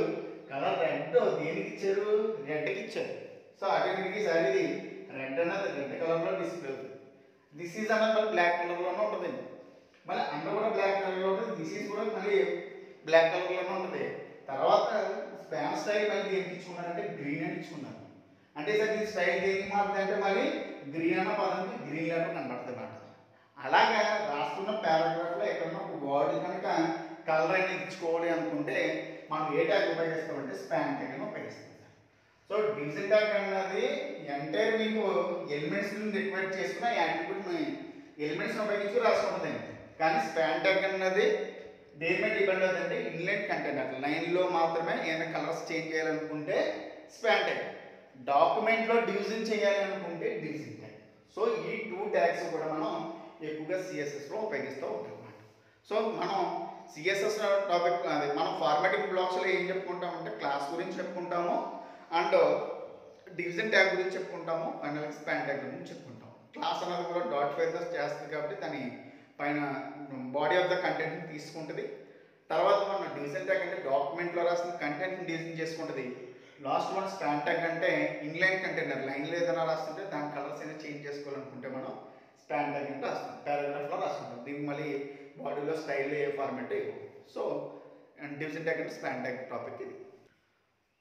కలర్ రెడ్ దేనికి ఇచ్చారు, రెడ్కి ఇచ్చారు. సో అటెంటికి సార్ ఇది రెడ్ అన్నది రెడ్ కలర్లో డిస్ప్లే అవుతుంది, దిస్ ఈజ్ అన్నది మళ్ళీ బ్లాక్ కలర్లోనే ఉంటుంది, మళ్ళీ అండర్ కూడా బ్లాక్ కలర్లో ఉంటుంది, దిస్ ఈజ్ కూడా మళ్ళీ బ్లాక్ కలర్లోనే ఉంటుంది. తర్వాత స్పాన్ స్టైల్ మళ్ళీ దేనికి ఇచ్చుకున్నారంటే గ్రీన్ అని ఇచ్చుకున్నారు. అంటే సార్ దీని స్టైల్ దేనికి మారుతుంది అంటే మళ్ళీ గ్రీన్ అన్న పదానికి గ్రీన్ లెటర్ కనబడుతుంది అన్నమాట. అలాగా రాస్తున్న పారాగ్రాఫ్లో ఎక్కడన్నా ఒక వర్డ్ కనుక కలర్ అనేది ఇచ్చుకోవాలి అనుకుంటే మనం ఏ ట్యాగ్ ఉపయోగిస్తామంటే స్పాన్ ట్యాగ్ అని ఉపయోగిస్తాం. సో డివిజన్ ట్యాగ్ అన్నది ఎంటైర్ మీకు ఎలిమెంట్స్ని రిక్వైర్ చేసుకున్న యాట్రిబ్యూట్ని ఎలిమెంట్స్ని ఉపయోగించి రాసుకుంటుందండి. కానీ స్పాన్ ట్యాగ్ అన్నది దేని మీద డిపెండ్ అవుతుందంటే ఇన్లెట్ కంటైనర్ లైన్లో మాత్రమే ఏమైనా కలర్స్ చేంజ్ చేయాలనుకుంటే స్పాన్ ట్యాగ్, డాక్యుమెంట్లో డివిజన్ చేయాలి అనుకుంటే డివిజన్ ట్యాగ్. సో ఈ 2 ట్యాగ్స్ కూడా మనం ఎక్కువగా సిఎస్ఎస్లో ఉపయోగిస్తూ ఉంటాం అన్నమాట. సో మనం సిఎస్ఎస్ టాపిక్ అది మనం ఫార్మాటింగ్ బ్లాక్స్లో ఏం చెప్పుకుంటామంటే క్లాస్ గురించి చెప్పుకుంటాము, అండ్ డివిజన్ ట్యాగ్ గురించి చెప్పుకుంటాము, అండ్ స్పాన్ ట్యాగ్ గురించి చెప్పుకుంటాం. క్లాస్ అనేది కూడా డాట్ ఫైల్తో చేస్తుంది కాబట్టి దాని పైన బాడీ ఆఫ్ ద కంటెంట్ని తీసుకుంటుంది. తర్వాత మనం డివిజన్ ట్యాగ్ అంటే డాక్యుమెంట్లో రాసిన కంటెంట్ని డివిజన్ చేసుకుంటుంది. లాస్ట్ వన్ స్పాన్ ట్యాగ్ అంటే ఇన్లైన్ కంటైనర్ లైన్లో ఏదైనా రాస్తుంటే దాని కలర్స్ అయినా చేంజ్ చేసుకోవాలనుకుంటే మనం స్పాన్ ట్యాగ్ అంటే రాస్తాం, పారాగ్రాఫ్లో రాస్తుంటాం. దీనికి మళ్ళీ బాడీలో స్టైల్లో ఏ ఫార్మాట్ ఇవ్వం. సో డివిజన్ ట్యాగ్ అంటే స్పాన్ ట్యాగ్ టాపిక్ ఇది.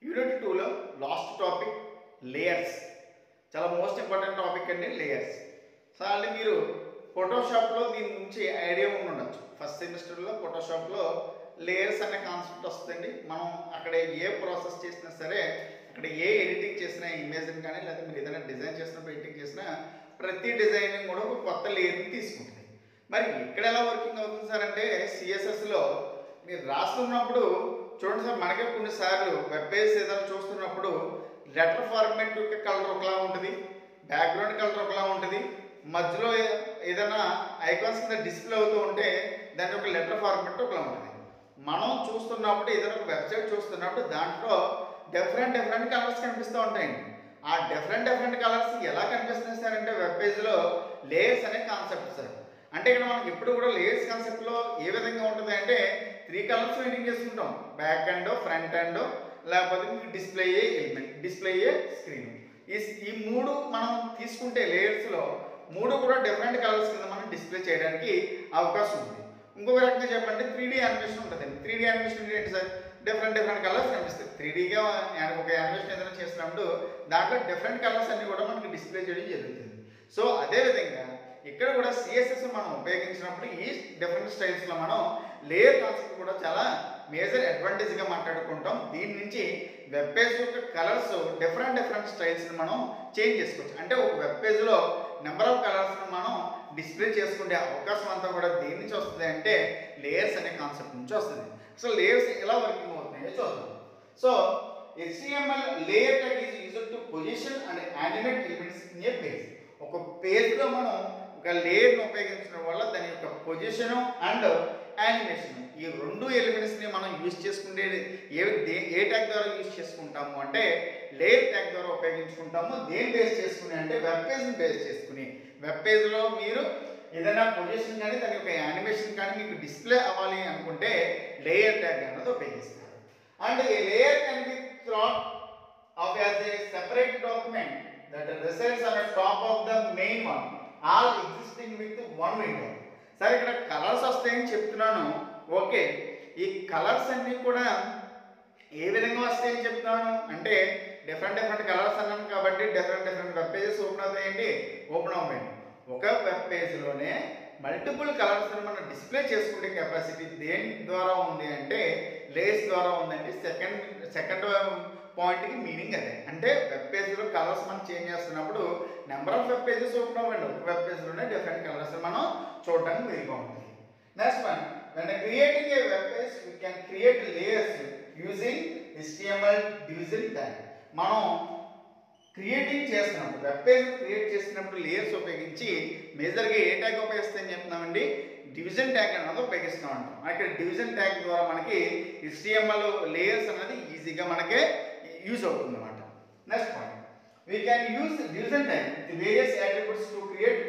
యూనిట్ 2లో లాస్ట్ టాపిక్ లేయర్స్, చాలా మోస్ట్ ఇంపార్టెంట్ టాపిక్ అండి లేయర్స్. సో అంటే మీరు ఫోటోషాప్లో దీని గురించి ఐడియా ఉండొచ్చు. ఫస్ట్ సెమిస్టర్లో ఫోటోషాప్లో లేయర్స్ అనే కాన్సెప్ట్ వస్తుందండి. మనం అక్కడ ఏ ప్రాసెస్ చేసినా సరే, అక్కడ ఏ ఎడిటింగ్ చేసినా ఇమేజ్ని కానీ లేదా మీరు ఏదైనా డిజైన్ చేసినప్పుడు ఎడిటింగ్ చేసినా ప్రతి డిజైనింగ్ కూడా ఒక కొత్త లేయర్ని తీసుకుంటుంది. మరి ఇక్కడ ఎలా వర్కింగ్ అవుతుంది సార్ అంటే సిఎస్ఎస్లో మీరు రాస్తున్నప్పుడు చూడండి సార్, మనకే కొన్నిసార్లు వెబ్ పేజ్ ఏదైనా చూస్తున్నప్పుడు లెటర్ ఫార్మాట్ యొక్క కలర్ ఒకలా ఉంటుంది, బ్యాక్గ్రౌండ్ కలర్ ఒకలా ఉంటుంది, మధ్యలో ఏదైనా ఐకాన్స్ కింద డిస్ప్లే అవుతూ ఉంటే దాని యొక్క లెటర్ ఫార్మాట్ ఒకలా ఉంటుంది. మనం చూస్తున్నప్పుడు ఏదైనా ఒక వెబ్సైట్ చూస్తున్నప్పుడు దాంట్లో డిఫరెంట్ కలర్స్ కనిపిస్తూ ఉంటాయండి. ఆ డిఫరెంట్ కలర్స్ ఎలా కనిపిస్తున్నాయి సార్ అంటే వెబ్ పేజ్లో లేయర్స్ అనే కాన్సెప్ట్ సార్. అంటే ఇక్కడ మనకి ఎప్పుడు కూడా లేయర్స్ కాన్సెప్ట్లో ఏ విధంగా ఉంటుంది అంటే 3 కలర్స్ మెయింటైన్ చేసుకుంటాం, బ్యాక్ అండ్ ఫ్రంట్ అండ్ లేకపోతే మీకు డిస్ప్లే ఎలిమెంట్, డిస్ప్లే స్క్రీన్. ఈ 3 మనం తీసుకుంటే లేయర్స్లో 3 కూడా డిఫరెంట్ కలర్స్ కింద మనం డిస్ప్లే చేయడానికి అవకాశం ఉంది. ఇంకొక రకంగా చెప్పండి 3D యానిమేషన్ ఉంటుందండి. 3D యానిమేషన్ ఏంటి సార్, డిఫరెంట్ కలర్స్ కనిపిస్తాయి. 3Dగా ఒక యానిమేషన్ ఏదైనా చేసినప్పుడు దాంట్లో డిఫరెంట్ కలర్స్ అన్ని కూడా మనకి డిస్ప్లే చేయడం జరుగుతుంది. సో అదేవిధంగా ఇక్కడ కూడా సిఎస్ఎస్ మనం ఉపయోగించినప్పుడు ఈ డిఫరెంట్ స్టైల్స్లో మనం లేయర్ కాన్సెప్ట్ కూడా చాలా మేజర్ అడ్వాంటేజ్గా మాట్లాడుకుంటాం. దీని నుంచి వెబ్ పేజ్ యొక్క కలర్స్ డిఫరెంట్ స్టైల్స్ని మనం చేంజ్ చేసుకోవచ్చు. అంటే ఒక వెబ్ పేజ్లో నెంబర్ ఆఫ్ కలర్స్ని మనం డిస్ప్లే చేసుకునే అవకాశం అంతా కూడా దేని నుంచి వస్తుంది అంటే లేయర్స్ అనే కాన్సెప్ట్ నుంచి వస్తుంది. సో లేయర్స్ ఎలా వర్కింగ్ అవుతున్నాయో చూద్దాం. So HTML layer tag is used to position and animate elements in a page. ఒక పేజ్లో మనం ఒక లేయర్ను ఉపయోగించడం వల్ల దాని యొక్క పొజిషన్ అండ్ యానిమేషన్ ఈ 2 ఎలిమెంట్స్ని మనం యూజ్ చేసుకునేది ఏ ట్యాగ్ ద్వారా యూజ్ చేసుకుంటాము అంటే లేయర్ ట్యాగ్ ద్వారా ఉపయోగించుకుంటాము. దేని బేస్ చేసుకుని అంటే వెబ్ పేజ్ని బేస్ చేసుకుని, వెబ్ పేజ్లో మీరు ఏదైనా పొజిషన్ కానీ దాని యొక్క యానిమేషన్ కానీ మీకు డిస్ప్లే అవ్వాలి అనుకుంటే లేయర్ ట్యాగ్ అన్నది ఉపయోగిస్తారు. And A layer can be thought of as a separate document that resides on the top of the main one all existing with one window. సరే ఇక్కడ కలర్స్ వస్తాయని చెప్తున్నాను, ఓకే. ఈ కలర్స్ అన్నీ కూడా ఏ విధంగా వస్తాయని చెప్తున్నాను అంటే డిఫరెంట్ కలర్స్ అన్నాను కాబట్టి డిఫరెంట్ వెబ్ పేజెస్ ఓపెన్ అవుతాయండి, ఓపెన్ అవ్వండి. ఒక వెబ్ పేజ్లోనే మల్టిపుల్ కలర్స్ మనం డిస్ప్లే చేసుకునే కెపాసిటీ దేని ద్వారా ఉంది అంటే లేయర్స్ ద్వారా ఉందండి. సెకండ్ పాయింట్కి మీనింగ్ అదే. అంటే వెబ్ పేజ్లో కలర్స్ మనం చేంజ్ చేస్తున్నప్పుడు number of web pages open అవ్వండి, ఒక వెబ్ పేజ్లోనే డిఫరెంట్ కలర్స్ మనం చూడడానికి వీలుగా ఉంటుంది. Next one, when creating a web page we can create layers using HTML division tag. మనం క్రియేటింగ్ చేస్తున్నప్పుడు వెబ్ పేజ్ క్రియేట్ చేస్తున్నప్పుడు లేయర్స్ ఉపయోగించి మేజర్గా ఏ ట్యాగ్ ఉపయోగిస్తామని చెప్తున్నామండి, డివిజన్ ట్యాగ్ అనేది ఉపయోగిస్తూ ఉంటాం. ఇక్కడ డివిజన్ ట్యాగ్ ద్వారా మనకి HTML లేయర్స్ అనేది ఈజీగా మనకే యూజ్ అవుతుంది అన్నమాట. Next point, we can use division tag with various attributes to create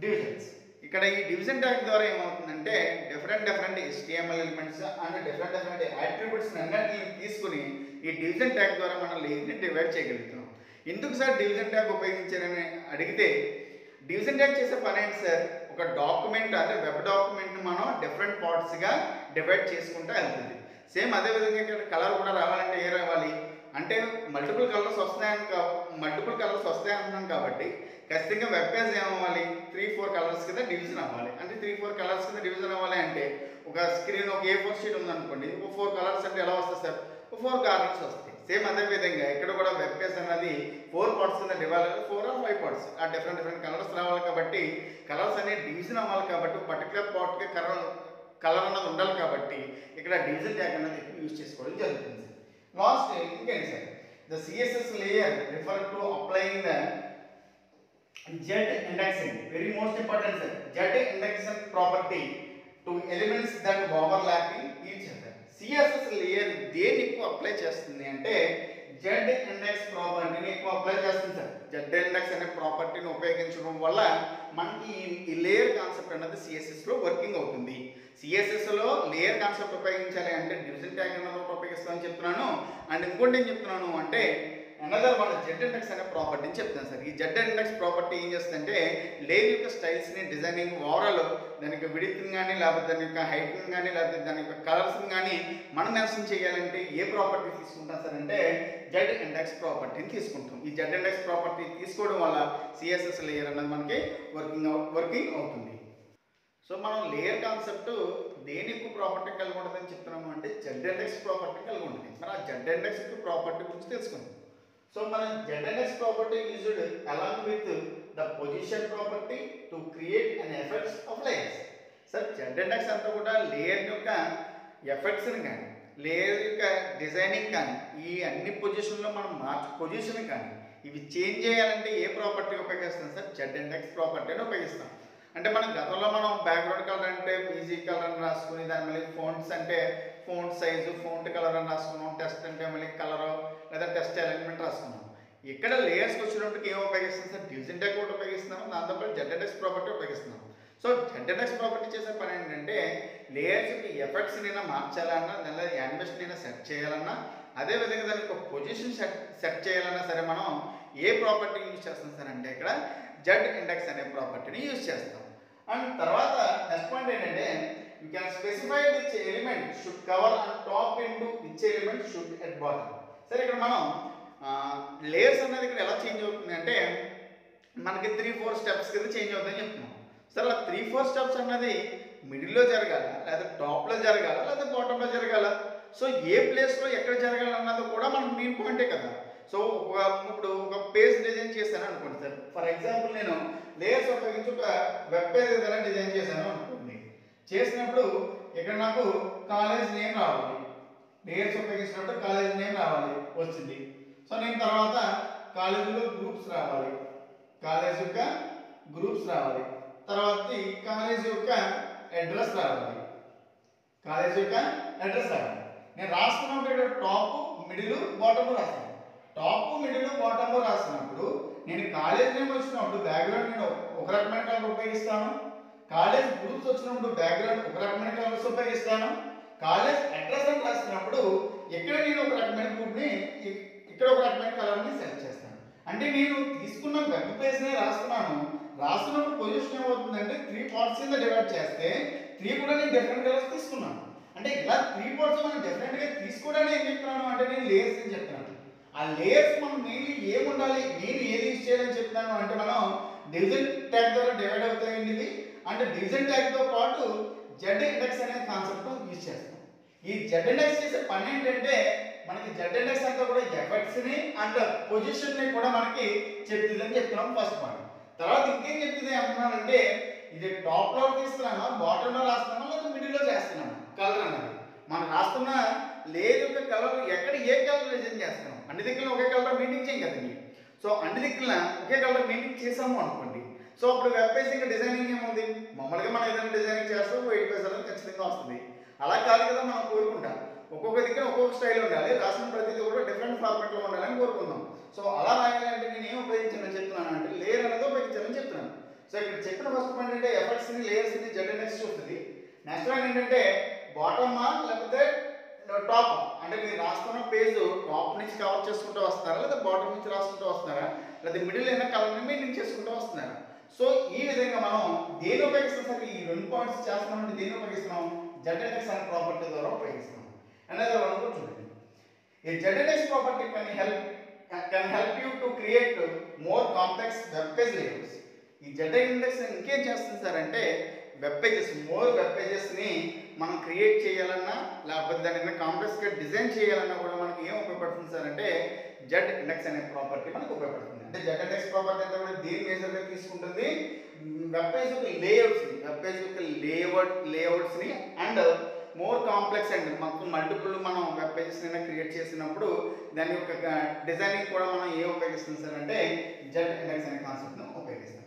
divisions. ఇక్కడ ఈ డివిజన్ ట్యాగ్ ద్వారా ఏమవుతుందంటే different HTML elements and different attributes అన్నిటిని తీసుకుని ఈ డివిజన్ ట్యాగ్ ద్వారా మనం లేయర్ని డివైడ్ చేయగలుగుతున్నాం. ఎందుకు సార్ డివిజన్ ట్యాగ్ ఉపయోగించారని అడిగితే, డివిజన్ ట్యాగ్ చేసే పని ఏంటి సార్, ఒక డాక్యుమెంట్ అంటే వెబ్ డాక్యుమెంట్ని మనం డిఫరెంట్ పార్ట్స్గా డివైడ్ చేసుకుంటూ వెళ్తుంది. సేమ్ అదేవిధంగా ఇక్కడ కలర్ కూడా రావాలంటే ఏ రావాలి అంటే మల్టిపుల్ కలర్స్ వస్తాయంటున్నాం కాబట్టి ఖచ్చితంగా వెబ్ పేజ్ ఏమవ్వాలి, 3-4 కలర్స్ కింద డివిజన్ అవ్వాలి. అంటే 3-4 కలర్స్ కింద డివిజన్ అవ్వాలి అంటే ఒక స్క్రీన్ ఒక A4 షీట్ ఉందనుకోండి, ఒక 4 కలర్స్ అంటే ఎలా వస్తాయి సార్, 4 కార్నర్స్ వస్తాయి. సేమ్ అదేవిధంగా ఇక్కడ కూడా వెబ్ పేజ్ అనేది 4 పార్ట్స్ కింద డివైడ్ 4 or 5 పార్ట్స్ ఆ డిఫరెంట్ కలర్స్ రావాలి కాబట్టి కలర్స్ అనేవి డివిజన్ అవ్వాలి కాబట్టి పర్టికులర్ పార్ట్కి కలర్ అన్నది ఉండాలి కాబట్టి ఇక్కడ డివిజన్ ట్యాగ్ అనేది ఎక్కువ యూజ్ చేసుకోవడం జరుగుతుంది. లాస్ట్ ఇంకేంటి sir, the CSS layer refer to applying the Z indexing, very most important sir, Z indexing property to elements that overlapping each other. CSS layer దేన్ని ఎక్కువ అప్లై చేస్తుంది అంటే Z index ప్రాపర్టీని ఎక్కువ అప్లై చేస్తుంది సార్. Z index అనే ప్రాపర్టీని ఉపయోగించడం వల్ల మనకి ఈ లేయర్ కాన్సెప్ట్ అనేది CSSలో వర్కింగ్ అవుతుంది. CSSలో లేయర్ కాన్సెప్ట్ ఉపయోగించాలి అంటే డివిజన్ ట్యాగ్ అనేది ఉపయోగిస్తామని చెప్తున్నాను. అండ్ ఇంకోటి ఏం చెప్తున్నాను అంటే అనదర్ వన్ Z index అనే ప్రాపర్టీని చెప్తాను సార్. ఈ Z index ప్రాపర్టీ ఏం చేస్తుందంటే లేయర్ యొక్క స్టైల్స్ని, డిజైనింగ్ ఓవరాల్ దాని యొక్క విడ్త్ని కానీ లేకపోతే దాని యొక్క హైట్ని కానీ లేకపోతే దాని యొక్క కలర్స్ని కానీ మనం మెన్షన్ చేయాలంటే ఏ ప్రాపర్టీ తీసుకుంటాం సార్ అంటే Z index ప్రాపర్టీని తీసుకుంటాం. ఈ Z index ప్రాపర్టీ తీసుకోవడం వల్ల CSS లేయర్ అనేది మనకి వర్కింగ్ అవుతుంది. సో మనం లేయర్ కాన్సెప్ట్ దేని ఎక్కువ ప్రాపర్టీ కలిగి ఉంటుందని చెప్తున్నాము అంటే Z index ప్రాపర్టీ కలిగి ఉంటుంది. మరి ఆ Z index యొక్క ప్రాపర్టీ గురించి తెలుసుకుందాం. సో మనం Z index property used along with the position property to create an effects of layers. Sir Z index అంతా కూడా లేయర్ యొక్క ఎఫెక్ట్స్ని కానీ లేయర్ యొక్క డిజైనింగ్ కానీ ఈ అన్ని పొజిషన్లో మనం పొజిషన్ కానీ ఇవి చేంజ్ చేయాలంటే ఏ ప్రాపర్టీ ఉపయోగిస్తాం సార్, Z index ప్రాపర్టీని ఉపయోగిస్తాం. అంటే మనం గతంలో మనం బ్యాక్గ్రౌండ్ కలర్ అంటే PG కలర్ అని రాసుకుని దాని మళ్ళీ ఫోంట్స్ అంటే ఫోంట్ సైజు ఫోంట్ కలర్ అని రాసుకున్నాం, టెస్ట్ అంటే మళ్ళీ కలర్ లేదా టెస్ట్ ఎలిమెంట్ రాసుకున్నాం. ఇక్కడ లేయర్స్కి వచ్చినప్పటికి ఏం ఉపయోగిస్తాం సార్, డివిజన్ ట్యాగ్ కూడా ఉపయోగిస్తున్నాం, దాంతోపాటు Z index ప్రాపర్టీ ఉపయోగిస్తున్నాం. సో Z index ప్రాపర్టీ చేసే పని ఏంటంటే లేయర్స్కి ఎఫెక్ట్స్ని మార్చాలన్నా దానిలో యానిమేషన్ అయినా సెట్ చేయాలన్నా అదేవిధంగా దానికి ఒక పొజిషన్ సెట్ చేయాలన్నా సరే మనం ఏ ప్రాపర్టీ యూజ్ చేస్తాం సార్ అంటే ఇక్కడ Z index అనే ప్రాపర్టీని యూజ్ చేస్తాం. అండ్ తర్వాత నెక్స్ట్ పాయింట్ ఏంటంటే you can specify which element should cover and top into which element should at bottom. సరే ఇక్కడ మనం లేయర్స్ అనేది ఇక్కడ ఎలా చేంజ్ అవుతుంది అంటే మనకి 3-4 స్టెప్స్ కింద చేంజ్ అవుతుందని చెప్తున్నాం. సరే ఆ 3-4 స్టెప్స్ అన్నది మిడిల్లో జరగాల లేదా టాప్లో జరగాల లేదా బాటంలో జరగాల. సో ఏ ప్లేస్లో ఎక్కడ జరగాలన్నది కూడా మనకు మెయిన్ పాయింటే కదా. సో ఇప్పుడు ఒక పేజ్ డిజైన్ చేశాను అనుకోండి సార్, ఫర్ ఎగ్జాంపుల్ నేను లేయర్స్ ఉపయోగించి ఒక వెబ్ పేజ్ ఏదైనా డిజైన్ చేశాను అనుకోండి. చేసినప్పుడు ఇక్కడ నాకు కాలేజ్ నేమ్ రావాలి, లేయర్స్ ఉపయోగించినప్పుడు కాలేజ్ నేమ్ రావాలి వచ్చింది. సో నేను తర్వాత కాలేజీలో గ్రూప్స్ రావాలి, కాలేజ్ యొక్క గ్రూప్స్ రావాలి, తర్వాత కాలేజ్ యొక్క అడ్రస్ రావాలి, కాలేజ్ యొక్క అడ్రస్ రావాలి. నేను రాసుకున్నప్పుడు ఇక్కడ టాప్ మిడిల్ బాటమ్ రాస్తాను. టాప్ మిడిల్ బాటమ్ రాసినప్పుడు నేను కాలేజ్ నేమ్ వచ్చినప్పుడు బ్యాక్గ్రౌండ్ నేను ఒక రకమైన కలర్ ఉపయోగిస్తాను, కాలేజ్ గ్రూప్స్ వచ్చినప్పుడు బ్యాక్గ్రౌండ్ ఒక రకమైన కలర్స్ ఉపయోగిస్తాను, కాలేజ్ అడ్రస్ అని రాసినప్పుడు ఇక్కడ నేను ఒక రకమైన గ్రూప్ని ఇక్కడ ఒక రకమైన కలర్ని సెలెక్ట్ చేస్తాను. అంటే నేను తీసుకున్న వెబ్ పేజ్ని రాస్తున్నప్పుడు పొజిషన్ ఏమవుతుందంటే 3 పార్ట్స్ కింద డివైడ్ చేస్తే 3 కూడా నేను డిఫరెంట్ కలర్స్ తీసుకున్నాను. అంటే ఇలా 3 పార్ట్స్ మనం డిఫరెంట్గా తీసుకోవడానికి ఏం చెప్తున్నాను అంటే నేను లేయర్స్ అని చెప్తున్నాను. ఆ లేయర్స్ మనం మెయిన్లీ ఏముండాలి, నేను ఏది యూజ్ చేయాలని చెప్తున్నాను అంటే మనం డివిజన్ ట్యాగ్ ద్వారా డివైడ్ అవుతాయండి ఇది. అంటే డివిజన్ ట్యాగ్తో పాటు జెడ్ ఇండెక్స్ అనే కాన్సెప్ట్ యూజ్ చేస్తాం. ఈ జెడ్ ఇండెక్స్ చేసే పని ఏంటంటే మనకి జెడ్ ఇండెక్స్ అంతా కూడా ఎఫెక్ట్స్ని అండ్ పొజిషన్ని కూడా మనకి చెప్తుందని చెప్తున్నాం ఫస్ట్ పాయింట్. తర్వాత ఇంకేం చెప్తుంది అంటున్నానంటే ఇది టాప్లో తీస్తున్నామా, బాటంలో రాస్తున్నామా, లేదా మిడిల్లో చేస్తున్నామా కలర్ అన్నది. మనం రాస్తున్న లేయర్ యొక్క కలర్ ఎక్కడ ఏ కలర్ డిజైన్ చేస్తున్నాం, అన్ని దిక్కులను ఒకే కలర్ మెయింటైన్ చేయం కదండి. సో అన్ని దిక్కుల ఒకే కలర్ మెయింటైన్ చేసాము అనుకోండి, సో అప్పుడు వెబ్ పేజ్ ఇంకా డిజైనింగ్ ఏముంది, మామూలుగా మనం ఏదైనా డిజైనింగ్ చేస్తాం వైట్ పేజ్ అనేది ఖచ్చితంగా వస్తుంది. అలా కాదు కదా మనం కోరుకుంటాం, ఒక్కొక్క దగ్గర ఒక్కొక్క స్టైల్ ఉండాలి, రాసిన ప్రతిదీ కూడా డిఫరెంట్ ఫార్మాట్లో ఉండాలని కోరుకుందాం. సో అలా రాయాలంటే నేను ఏం ఉపయోగించాలని చెప్తున్నాను అంటే లేయర్ అనేది ఉపయోగించాలని చెప్తున్నాను. సో ఇక్కడ చెప్పిన ఫస్ట్ పాయింట్ అంటే ఎఫెక్ట్స్ని లేయర్స్ని జెడ్ ఇండెక్స్ చూస్తుంది. నెక్స్ట్ పాయింట్ ఏంటంటే బాటమా లేకపోతే టాప్, అంటే మీరు రాస్తున్న పేజ్ టాప్ నుంచి కవర్ చేసుకుంటూ వస్తున్నారా, లేదా బాటమ్ నుంచి రాసుకుంటూ వస్తున్నారా, లేదా మిడిల్ అయినా కలర్ని మెయింటైన్ చేసుకుంటూ వస్తున్నారా. సో ఈ విధంగా మనం దేని ఉపయోగిస్తాం సార్, ఈ 2 పాయింట్స్ చేస్తున్నామంటే దేని ఉపయోగిస్తున్నాం, జెడ్ ఇండెక్స్ అనే ప్రాపర్టీ ద్వారా ఉపయోగిస్తున్నాం. అనేది మనం చూడండి, ఈ Z index property can help you to create more complex web page layouts. ఈ జెడ్ ఇండెక్స్ ఇంకేం చేస్తుంది సార్ అంటే వెబ్ పేజెస్, మోర్ వెబ్ పేజెస్ని మనం క్రియేట్ చేయాలన్నా లేకపోతే దాన్ని కాంప్లెక్స్గా డిజైన్ చేయాలన్నా కూడా మనకి ఏం ఉపయోగపడుతుంది సార్ అంటే జెడ్ ఇండెక్స్ అనే ప్రాపర్టీ మనకు ఉపయోగపడుతుంది. అంటే జెడ్ ఇండెక్స్ ప్రాపర్టీ అంతా కూడా దేని మేజర్గా తీసుకుంటుంది, వెబ్ పేజ్ యొక్క లేఅవుట్స్ని, వెబ్ పేజ్ యొక్క లేఅవుట్స్ని అండ్ మోర్ కాంప్లెక్స్ అండ్ మనకు మల్టిపుల్ మనం వెబ్ పేజెస్ అయినా క్రియేట్ చేసినప్పుడు దాని యొక్క డిజైనింగ్ కూడా మనం ఏం ఉపయోగిస్తుంది సార్ అంటే జెడ్ ఇండెక్స్ అనే కాన్సెప్ట్ను ఉపయోగిస్తాం.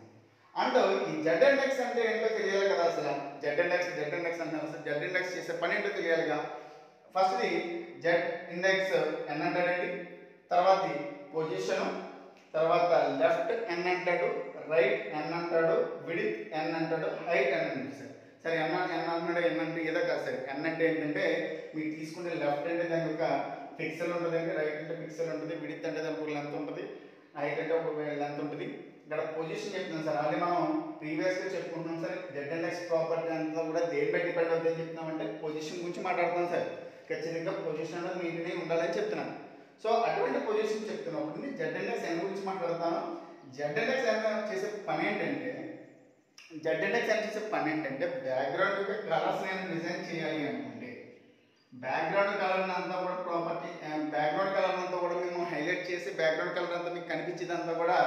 అండ్ ఈ జెడ్ ఇండెక్స్ అంటే ఏంటో తెలియాలి కదా, అసలు జెడ్ ఇండెక్స్ అంటారు, అసలు జెడ్ ఇండెక్స్ చేసే పని ఏంటో తెలియాలిగా. ఫస్ట్ది జెడ్ ఇండెక్స్ ఎన్ అంటాడండి, తర్వాత పొజిషను, తర్వాత లెఫ్ట్ ఎన్ అంటాడు, రైట్ ఎన్ అంటాడు, విడ్త్ ఎన్ అంటాడు, హైట్ ఎన్ అంటాడు సార్. సరే ఎన్ అన్నాడు, ఎన్ అంటే ఏదో కాదు సార్. ఎన్ అంటే ఏంటంటే మీరు తీసుకుంటే లెఫ్ట్ అంటే దానికి ఒక పిక్సెల్ ఉంటుందండి, రైట్ అంటే పిక్సెల్ ఉంటుంది, విడ్త్ అంటే దానికి ఒక లెంత్ ఉంటుంది, హైట్ అంటే ఒక లెంత్ ఉంటుంది. ఇక్కడ పొజిషన్ చెప్తున్నాం సార్, అది మనం ప్రీవియస్గా చెప్పుకుంటున్నాం సార్. జెడ్ ఇండెక్స్ ప్రాపర్టీ అంతా కూడా దేనిపై డిపెండ్ అవుతుందని చెప్తున్నామంటే పొజిషన్ గురించి మాట్లాడుతున్నాం సార్. ఖచ్చితంగా పొజిషన్ అనేది మెయింటైన్ అయి ఉండాలని చెప్తున్నాను. సో అటువంటి పొజిషన్ చెప్తున్నప్పుడు జెడ్ ఇండెక్స్ ఎన్ గురించి మాట్లాడతాను. జెడ్ ఇండెక్స్ ఎన్ చేసే పని ఏంటంటే బ్యాక్గ్రౌండ్ యొక్క కలర్స్ నేను డిజైన్ చేయాలి అనుకుంటే బ్యాక్గ్రౌండ్ కలర్ అంతా కూడా ప్రాపర్టీ, బ్యాక్గ్రౌండ్ కలర్ అంతా కూడా మేము హైలైట్ చేసి బ్యాక్గ్రౌండ్ కలర్ అంతా మీకు కనిపించేదంతా కూడా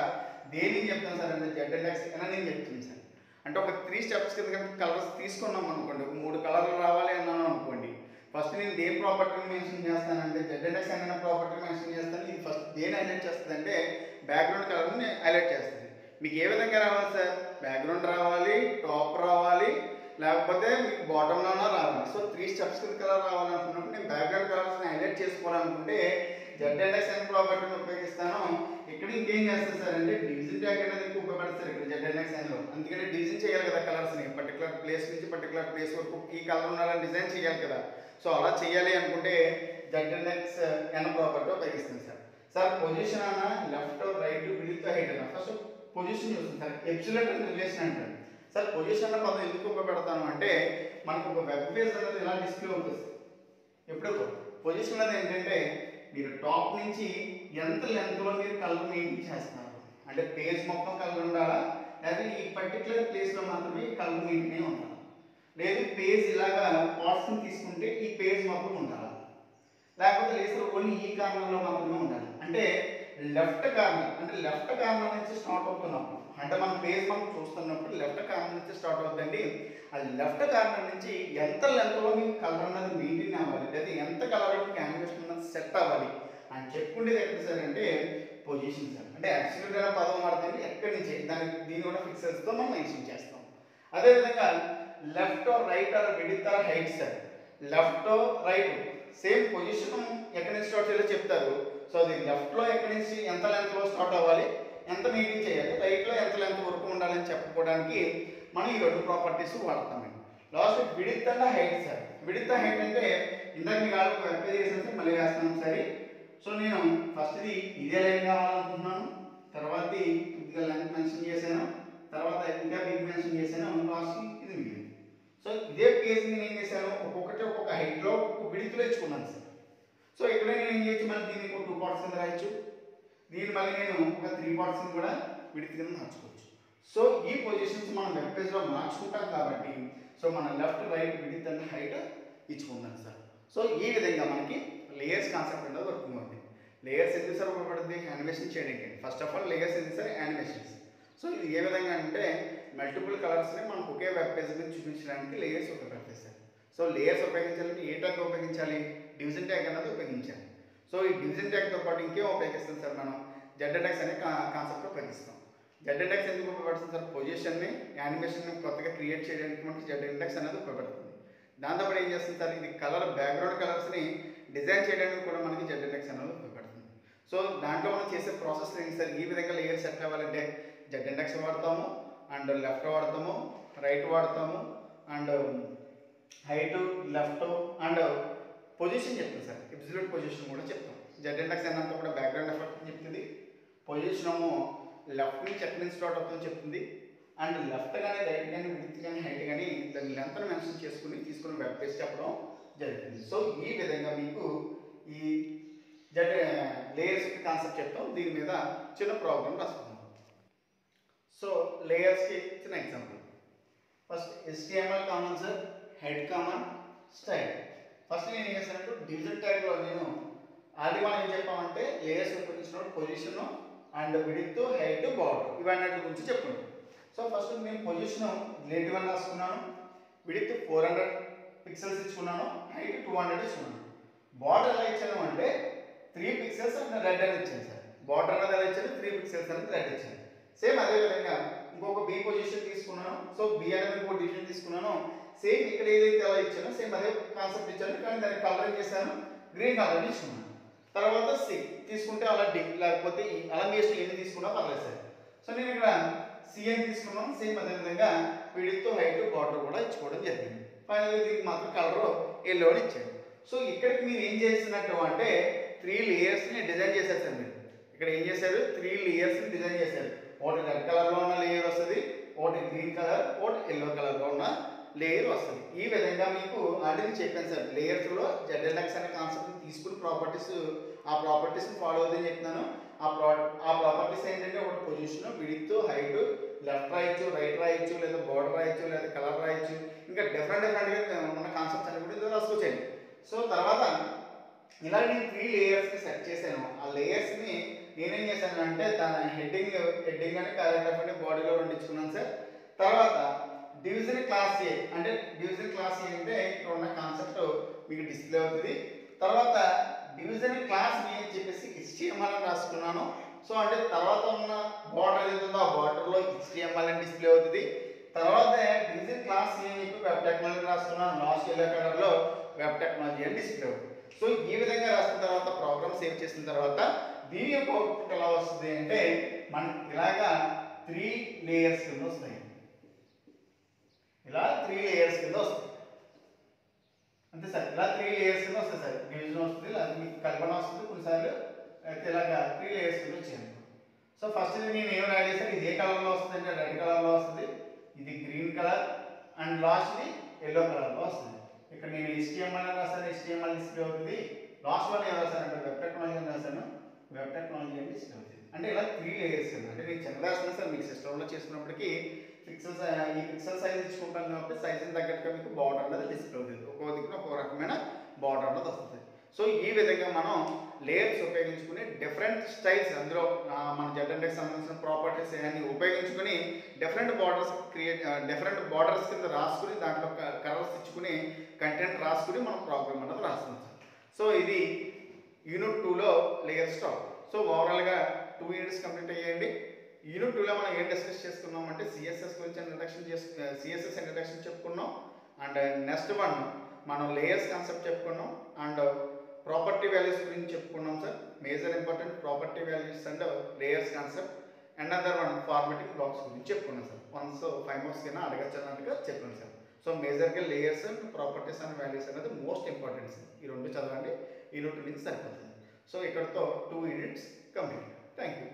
దేనికి చెప్తాను సార్ అంటే జెడ్ ఇండెక్స్ అని నేను చెప్తున్నాను సార్. అంటే ఒక 3 స్టెప్స్ కింద కలర్స్ తీసుకున్నాం అనుకోండి, ఒక 3 కలర్లు రావాలి అన్నాను అనుకోండి, ఫస్ట్ నేను దేని ప్రాపర్టీని మెన్షన్ చేస్తానంటే జెడ్ ఇండెక్స్ అనే ప్రాపర్టీని మెన్షన్ చేస్తాను. ఇది ఫస్ట్ దేని హైలైట్ చేస్తుంది అంటే బ్యాక్గ్రౌండ్ కలర్ని హైలైట్ చేస్తుంది. మీకు ఏ విధంగా రావాలి సార్, బ్యాక్గ్రౌండ్ రావాలి, టాప్ రావాలి, లేకపోతే మీకు బాటంలోనే రావాలి. సో 3 స్టెప్స్ కింద కలర్ రావాలనుకున్నప్పుడు నేను బ్యాక్గ్రౌండ్ కలర్స్ని హైలైట్ చేసుకోవాలనుకుంటే జెడ్ ఇండెక్స్ అనే ప్రాపర్టీని ఉపయోగిస్తాను. ఇక్కడ ఇంకేం చేస్తారు సార్ అంటే డివిజన్ ట్యాగ్ అనేది ఎక్కువ ఉపయోగపడుతుంది ఇక్కడ జెడ్ ఇండెక్స్ లో. అందుకని డివిజన్ చేయాలి కదా కలర్స్ని, పర్టికులర్ ప్లేస్ నుంచి పర్టికులర్ ప్లేస్ వరకు ఈ కలర్ ఉండాలని డిజైన్ చేయాలి కదా. సో అలా చేయాలి అనుకుంటే జెడ్ ఇండెక్స్ అనే ప్రాపర్టీ ఉపయోగిస్తుంది సార్. సార్ పొజిషన్ అన్న లెఫ్ట్ రైట్ విడ్త్ హైట్ అన్న, ఫస్ట్ పొజిషన్ చూస్తుంది సార్. ఎబ్సల్యూట్ అండ్ రిలేషన్ అంటారు సార్. పొజిషన్ అన్న పదం ఎందుకు ఉపయోగపెడతాను అంటే మనకు ఒక వెబ్ పేజ్ అనేది ఇలా డిస్ప్లే అవుతుంది. ఎప్పుడు పొజిషన్ అనేది ఏంటంటే మీరు టాప్ నుంచి ఎంత లెంత్లో మీరు కలర్ మెయింటైన్ చేస్తున్నారు, అంటే పేజ్ మొత్తం కలర్ ఉండాలా, లేదా ఈ పర్టికులర్ ప్లేస్లో మాత్రమే కలర్ మెయింటైన్ ఉండాలి, లేదు పేజ్ ఇలాగా పార్ట్స్ని తీసుకుంటే ఈ పేజ్ మొత్తం ఉండాలి, లేకపోతే లేదు ఓన్లీ ఈ కార్నర్లో మాత్రమే ఉండాలి. అంటే లెఫ్ట్ కార్నర్ నుంచి స్టార్ట్ అవుతున్నప్పుడు, అంటే మన పేజ్ మనం చూస్తున్నప్పుడు లెఫ్ట్ కార్నర్ నుంచి స్టార్ట్ అవుతుందండి. ఆ లెఫ్ట్ కార్నర్ నుంచి ఎంత లెంత్లో మీకు కలర్ అన్నది మెయింటైన్ అవ్వాలి, లేదా ఎంత కలర్ క్యాన్వాస్ అన్నది సెట్ అవ్వాలి అని చెప్పుకునేది ఎక్కడ సార్ అంటే పొజిషన్ సార్. అంటే యాక్చువల్గా అయిన పదం వాడుతుంది ఎక్కడి నుంచి దీన్ని కూడా ఫిక్సెల్స్తో మనం మెన్షన్ చేస్తాం. అదేవిధంగా left right or width or height sir. Left right same position ఎక్కడి నుంచి స్టార్ట్ చేయాలో చెప్తారు. సో అది లెఫ్ట్లో ఎక్కడి నుంచి ఎంత లెంత్లో స్టార్ట్ అవ్వాలి, ఎంత మెయింటైన్ చేయాలి, రైట్లో ఎంత లెంత్ వరకు ఉండాలని చెప్పుకోవడానికి మనం ఈ 2 ప్రాపర్టీస్ వాడతామండి. Last width and height sir. Width height అంటే ఇందాక మీకు ఆల్రెడీ వెబ్ పేజ్ చేసేసి మళ్ళీ వేస్తాను ఒకసారి. సో నేను ఫస్ట్ది ఇదే లైన్ కావాలనుకుంటున్నాను, తర్వాత కొద్దిగా లెంత్ మెన్షన్ చేశాను, తర్వాత ఇంకా బిగ్ మెన్షన్ చేశాను, లాస్ట్కి ఇది మిగిలింది. సో ఇదే పేజ్ నేను ఏం చేశాను, ఒక్కొక్కటి ఒక్కొక్క హైట్లో ఒక్కొక్క విడ్త్లో ఇచ్చుకున్నాను సార్. సో ఇక్కడ నేను ఏం చేయొచ్చు, మళ్ళీ దీన్ని ఒక 2 పార్ట్స్ కింద రాయొచ్చు, దీన్ని మళ్ళీ నేను ఒక 3 పార్ట్స్ కూడా విడ్త్ కింద మార్చుకోవచ్చు. సో ఈ పొజిషన్స్ మనం వెబ్ పేజ్లో మార్చుకుంటాం కాబట్టి సో మన left right width and height ఇచ్చుకుంటాం సార్. సో ఈ విధంగా మనకి లేయర్స్ కాన్సెప్ట్ అనేది వర్కింగ్ అవుతుంది. లేయర్స్ ఎందుకు సార్ ఉపయోగపడుతుంది? యానిమేషన్ చేయడానికి. ఫస్ట్ ఆఫ్ ఆల్ లేయర్స్ ఎందుకు సార్? యానిమేషన్స్. సో ఇది ఏ విధంగా అంటే మల్టిపుల్ కలర్స్ని మనకు ఒకే వెబ్ పేజ్ మీద చూపించడానికి లేయర్స్ ఉపయోగపడతాయి సార్. సో లేయర్స్ ఉపయోగించాలంటే ఏ ట్యాగ్ ఉపయోగించాలి? డివిజన్ ట్యాగ్ అనేది ఉపయోగించాలి. సో ఈ డివిజన్ ట్యాగ్తో పాటు ఇంకేం ఉపయోగిస్తాం సార్? మనం ZX అనే కాన్సెప్ట్ ఉపయోగిస్తాం. ZX ఎందుకు ఉపయోగపడుతుంది సార్? పొజిషన్ని యానిమేషన్ని కొత్తగా క్రియేట్ చేయడానికి మనకి ZX అనేది ఉపయోగపడుతుంది. దాంతోపాటు ఏం చేస్తుంది సార్? ఇది కలర్ బ్యాక్గ్రౌండ్ కలర్స్ని డిజైన్ చేయడానికి కూడా మనకి ZX అనేది ఉపయోగపడుతుంది. సో దాంట్లో మనం చేసే ప్రాసెస్ ఏంటి సార్? ఈ విధంగా లేయర్స్ సెట్ అవ్వాలంటే ZX వాడతాము, అండ్ లెఫ్ట్ వాడతాము, రైట్ వాడతాము, and height, left, and position చెప్తుంది సార్. అబ్సల్యూట్ పొజిషన్ కూడా చెప్తాం. ZX అన్నంతా కూడా బ్యాక్గ్రౌండ్ ఎఫెక్ట్ చెప్తుంది. పొజిషన్ లెఫ్ట్ నుంచి ఎక్కడి నుంచి స్టార్ట్ అవుతుందని చెప్తుంది. అండ్ లెఫ్ట్ కానీ రైట్ కానీ విడ్త్ కానీ హైట్ కానీ దాని లెంత్ని మెన్షన్ తీసుకుని వెబ్ పేజ్ చెప్పడం జరుగుతుంది. సో ఈ విధంగా మీకు ఈ లేయర్స్ కాన్సెప్ట్ చెప్తాం. దీని మీద చిన్న ప్రాబ్లం రాసుకుందాం. సో లేయర్స్కి చిన్న example. First HTML common sir, head common, style. First నేను ఏం చేశానంటే డివిజన్ ట్యాగ్లో నేను ఆల్రెడీ మనం ఏం చెప్పామంటే లేయర్స్ ఉపయోగించినప్పుడు position and width, height, border ఇవన్నీ గురించి చెప్పుకుంటాం. సో ఫస్ట్ నేను పొజిషన్ రిలేటివ్ అని రాసుకున్నాను, విడ్త్ 400 పిక్సెల్స్ ఇచ్చుకున్నాను, హైట్ 200 ఇచ్చుకున్నాను. బార్డర్ ఎలా ఇచ్చాను అంటే 3 పిక్సెల్స్ అండ్ రెడ్ అని ఇచ్చాను సార్. బార్డర్ అనేది ఎలా ఇచ్చాను? 3 పిక్సెల్స్ అనేది రెడ్ ఇచ్చాను. సేమ్ అదే విధంగా ఇంకొక B పొజిషన్ తీసుకున్నాను. సో B అనేది ఇంకో డివిజన్ తీసుకున్నాను. సేమ్ ఇక్కడ ఏదైతే ఎలా ఇచ్చానో సేమ్ అదే కాన్సెప్ట్ ఇచ్చాను, కానీ దానికి కలరింగ్ చేశాను, గ్రీన్ కలర్ ఇచ్చుకున్నాను. తర్వాత C తీసుకుంటే అలా D, లేకపోతే అలా మీ ఇష్టం ఎన్ని తీసుకున్నా పర్లేదు సార్. సో నేను ఇక్కడ C అని తీసుకున్నాను. సేమ్ అదే విధంగా విడ్త్, హైట్, బార్డర్ కూడా ఇచ్చుకోవడం జరిగింది. ఫైనల్గా దీనికి మాత్రం కలర్ ఎల్లో అని ఇచ్చాను. సో ఇక్కడికి మీరు ఏం చేస్తున్నట్టు అంటే 3 లేయర్స్ని డిజైన్ చేశారు సార్. మీరు ఇక్కడ ఏం చేశారు? 3 లేయర్స్ని డిజైన్ చేశారు. ఒకటి రెడ్ కలర్లో ఉన్న లేయర్ వస్తుంది, ఒకటి గ్రీన్ కలర్, ఒకటి ఎల్లో కలర్లో ఉన్న లేయర్ వస్తుంది. ఈ విధంగా మీకు ఆల్రెడీ చెప్పాను సార్. లేయర్స్లో ZX అనే కాన్సెప్ట్ని తీసుకుని ఆ ప్రాపర్టీస్ని ఫాలో అవుతుందని చెప్తున్నాను. ఆ ప్రాపర్టీస్ ఏంటంటే ఒకటి పొజిషన్, విడ్త్, హైట్, లెఫ్ట్ రాయొచ్చు, రైట్ రాయొచ్చు, లేదా బోర్డర్ రాయొచ్చు, లేదా కలర్ రాయొచ్చు, ఇంకా డిఫరెంట్గా ఉన్న కాన్సెప్ట్స్ అన్ని కూడా ఇందులో రాసుకోవచ్చండి. సో తర్వాత ఇలా నేను 3 లేయర్స్ని సెట్ చేశాను. ఆ లేయర్స్ని నేనేం చేశాను అంటే దాని హెడ్డింగ్ అని పారాగ్రాఫ్ అని బాడీలో వండించుకున్నాను సార్. తర్వాత డివిజన్ క్లాస్ ఏ అంటే ఇక్కడ ఉన్న కాన్సెప్ట్ మీకు డిస్ప్లే అవుతుంది. తర్వాత డివిజన్ క్లాస్ బి అని చెప్పేసి HTML అని రాసుకున్నాను. సో అంటే తర్వాత ఉన్న బార్డర్ ఏదైతే ఉందో ఆ బార్డర్లో HTML అని డిస్ప్లే అవుతుంది. తర్వాత డివిజన్ క్లాస్ ఏ అని చెప్పి వెబ్ టెక్నాలజీ రాసుకున్నాను. లాస్ట్ ఎల్లో కలర్లో వెబ్ టెక్నాలజీ అని డిస్ప్లే అవుతుంది. సో ఈ విధంగా రాసిన తర్వాత ప్రోగ్రామ్ సేవ్ చేసిన తర్వాత దీని యొక్క అవుట్పుట్ ఎలా వస్తుంది అంటే మనకి ఇలాగా 3 లేయర్స్ కింద వస్తాయి. ఇలా 3 లేయర్స్ కింద వస్తాయి అంతే సార్. ఇలా 3 లేయర్స్ కింద వస్తాయి సార్. డివిజన్ వస్తుంది, లేదా మీకు కల్పన వస్తుంది, కొన్నిసార్లు అయితే ఇలాగా 3 లేయర్స్ కింద వచ్చాను. సో ఫస్ట్ నేను ఏం యాడ్ చేశాను? ఇది ఏ కలర్లో వస్తుంది అంటే రెడ్ కలర్లో వస్తుంది, ఇది గ్రీన్ కలర్, అండ్ లాస్ట్ది ఎల్లో కలర్లో వస్తుంది. ఇక్కడ నేను HTML అని రాస్తాను, HTML డిస్ప్లే అవుతుంది. లాస్ట్ వన్ ఏం రాస్తానంటే వెబ్ టెక్నాలజీ అని రాస్తాను, వెబ్ టెక్నాలజీ అని డిస్ప్లే అవుతుంది. అంటే ఇలా 3 లేయర్స్ అంటే నేను చిన్న రాస్తాను సార్. మీకు సిస్టంలో చేసుకున్నప్పటికీ ఈ పిక్సెల్ సైజ్ ఇచ్చుకుంటాను కాబట్టి సైజుని తగ్గట్టుగా మీకు బార్డర్ అనేది డిస్ప్లే అవుతుంది. ఒక్కో దిక్కున ఒక రకమైన బార్డర్ అనేది వస్తుంది. సో ఈ విధంగా మనం లేయర్స్ ఉపయోగించుకుని డిఫరెంట్ స్టైల్స్ అందులో మన ZX సంబంధించిన ప్రాపర్టీస్ అన్ని ఉపయోగించుకుని డిఫరెంట్ బార్డర్స్ కింద రాసుకుని దాంట్లో కలర్స్ ఇచ్చుకుని కంటెంట్ రాసుకుని మనం ప్రోగ్రామ్ అనేది రాస్తాం సార్. సో ఇది యూనిట్ 2లో లేయర్ స్టాప్. సో ఓవరాల్గా 2 యూనిట్స్ కంప్లీట్ అయ్యాయండి. యూనిట్ 2లో మనం ఏం డిస్కస్ చేసుకున్నాం అంటే CSS గురించి CSS ఇంట్రడక్షన్ చెప్పుకున్నాం. అండ్ నెక్స్ట్ వన్ మనం లేయర్స్ కాన్సెప్ట్ చెప్పుకున్నాం. అండ్ ప్రాపర్టీ వాల్యూస్ గురించి చెప్పుకున్నాం sir. Major important property values and layers concept. And other one formatting blocks గురించి చెప్పుకున్నాం సార్. 5 మార్క్స్ కింద అడగచ్చు అన్నట్టుగా చెప్పాను సార్. సో మేజర్గా layers and properties and values అనేది మోస్ట్ ఇంపార్టెంట్ సార్. ఈ 2 చదవండి, యూనిట్ నుంచి సరిపోతుంది. సో ఇక్కడతో 2 యూనిట్స్ కంప్లీట్. Thank you.